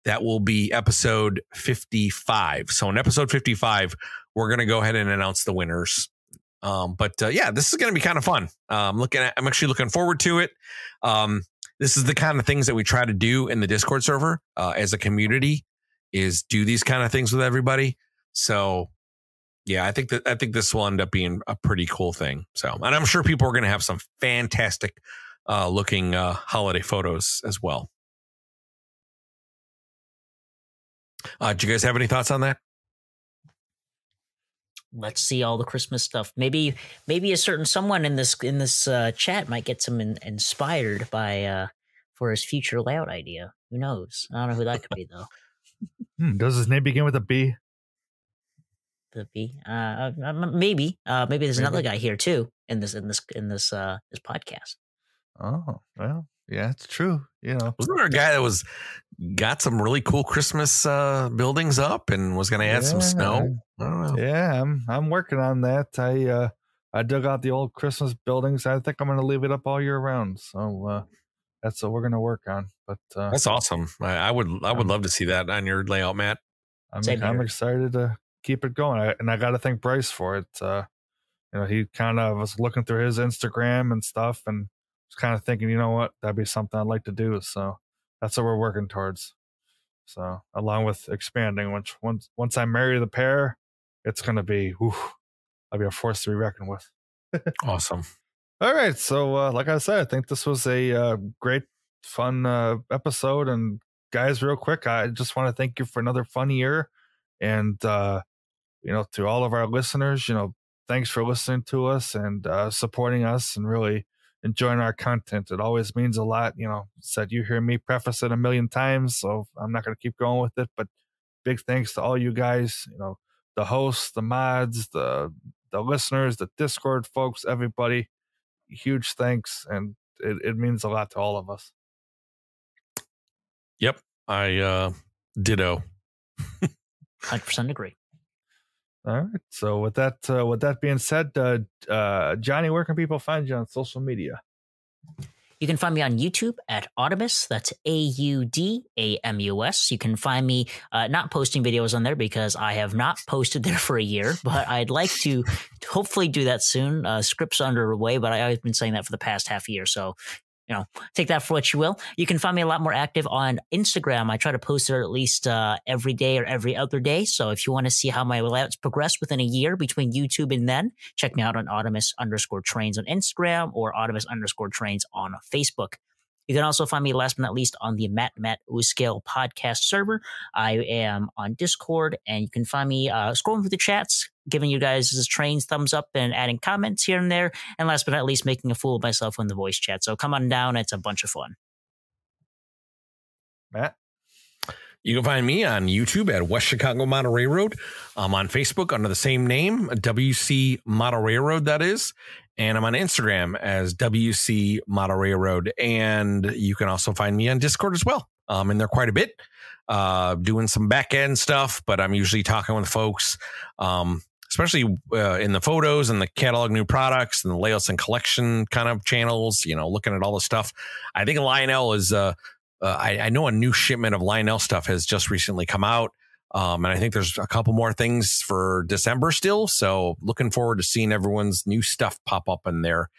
that will be episode 55. So in episode 55, we're going to go ahead and announce the winners. But this is going to be kind of fun. I'm actually looking forward to it. This is the kind of things that we try to do in the Discord server as a community, is do these kind of things with everybody. So yeah, I think this will end up being a pretty cool thing. So, and I'm sure people are going to have some fantastic looking holiday photos as well. Do you guys have any thoughts on that? Let's see all the Christmas stuff. Maybe a certain someone in this chat might get some inspired by for his future layout idea. Who knows? I don't know who that could be though. Does his name begin with a B? The B. Maybe there's another guy here too in this podcast. Oh well, Yeah, it's true. You know, wasn't there a guy that got some really cool Christmas buildings up and was going to add some snow? I don't know. Yeah, I'm working on that. I dug out the old Christmas buildings. I think I'm going to leave it up all year round. So that's what we're going to work on. But that's awesome. I would love to see that on your layout, Matt. I'm excited to keep it going. I got to thank Bryce for it. You know, he kind of was looking through his Instagram and stuff and was kind of thinking, you know what, that'd be something I'd like to do. So that's what we're working towards. So along with expanding, which once I marry the pair, it's going to be, I'll be a force to be reckoned with. Awesome. All right. So like I said, I think this was a great, fun episode. And guys, real quick, I just want to thank you for another fun year. And, you know, to all of our listeners, you know, thanks for listening to us and supporting us and really enjoying our content. It always means a lot. You know, said you hear me preface it a million times, so I'm not going to keep going with it. But big thanks to all you guys, you know, the hosts, the mods, the listeners, the Discord folks, everybody. Huge thanks. And it means a lot to all of us. Yep. I ditto. 100% agree. All right. So with that being said, Johnny, where can people find you on social media? You can find me on YouTube at Audamus. That's AUDAMUS. You can find me not posting videos on there because I have not posted there for a year, but I'd like to hopefully do that soon. Script's underway, but I've been saying that for the past half year. So, you know, take that for what you will. You can find me a lot more active on Instagram. I try to post there at least every day or every other day. So if you want to see how my layouts progress within a year between YouTube and then, check me out on Audamus_Trainz on Instagram or Audamus_Trainz on Facebook. You can also find me, last but not least, on the Matt Uscale podcast server. I am on Discord, and you can find me scrolling through the chats, giving you guys Trainz thumbs up and adding comments here and there. And last but not least, making a fool of myself in the voice chat. So come on down. It's a bunch of fun. Matt? You can find me on YouTube at West Chicago Model Railroad. I'm on Facebook under the same name, WC Model Railroad, that is. And I'm on Instagram as WC Model Railroad. And you can also find me on Discord as well. I'm in there quite a bit, doing some back end stuff, but I'm usually talking with folks, especially in the photos and the catalog new products and the layouts and collection kind of channels, you know, looking at all the stuff. I think Lionel is, I know a new shipment of Lionel stuff has just recently come out. And I think there's a couple more things for December still. So looking forward to seeing everyone's new stuff pop up in there.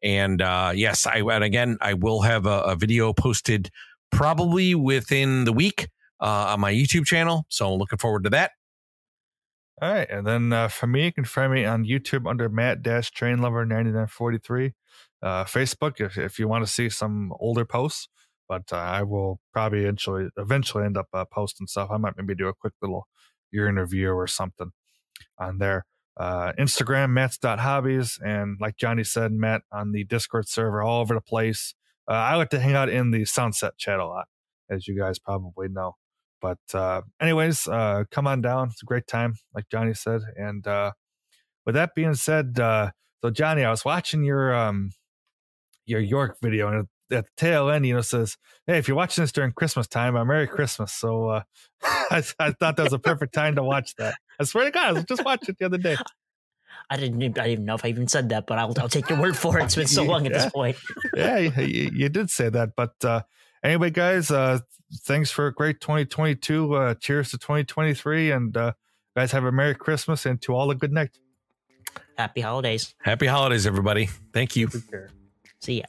And yes, I will have a video posted probably within the week on my YouTube channel. So I'm looking forward to that. All right. And then for me, you can find me on YouTube under Matt-TrainLover9943. Facebook, if you want to see some older posts. But I will probably eventually end up posting stuff. I might maybe do a quick little year in review or something on there. Instagram, Matt's.hobbies. And like Johnny said, Matt on the Discord server all over the place. I like to hang out in the Sunset chat a lot, as you guys probably know. But anyways, come on down. It's a great time, like Johnny said. And with that being said, so Johnny, I was watching your York video, and at the tail end, you know, says, "Hey, if you're watching this during Christmas time, Merry Christmas." So I thought that was a perfect time to watch that. I swear to God, I was just watching it the other day. I didn't even know if I even said that, but I'll take your word for it. It's been so long at this point. Yeah, you did say that. But anyway, guys, thanks for a great 2022. Cheers to 2023. And guys, have a Merry Christmas, and to all a good night. Happy holidays. Happy holidays, everybody. Thank you. See ya.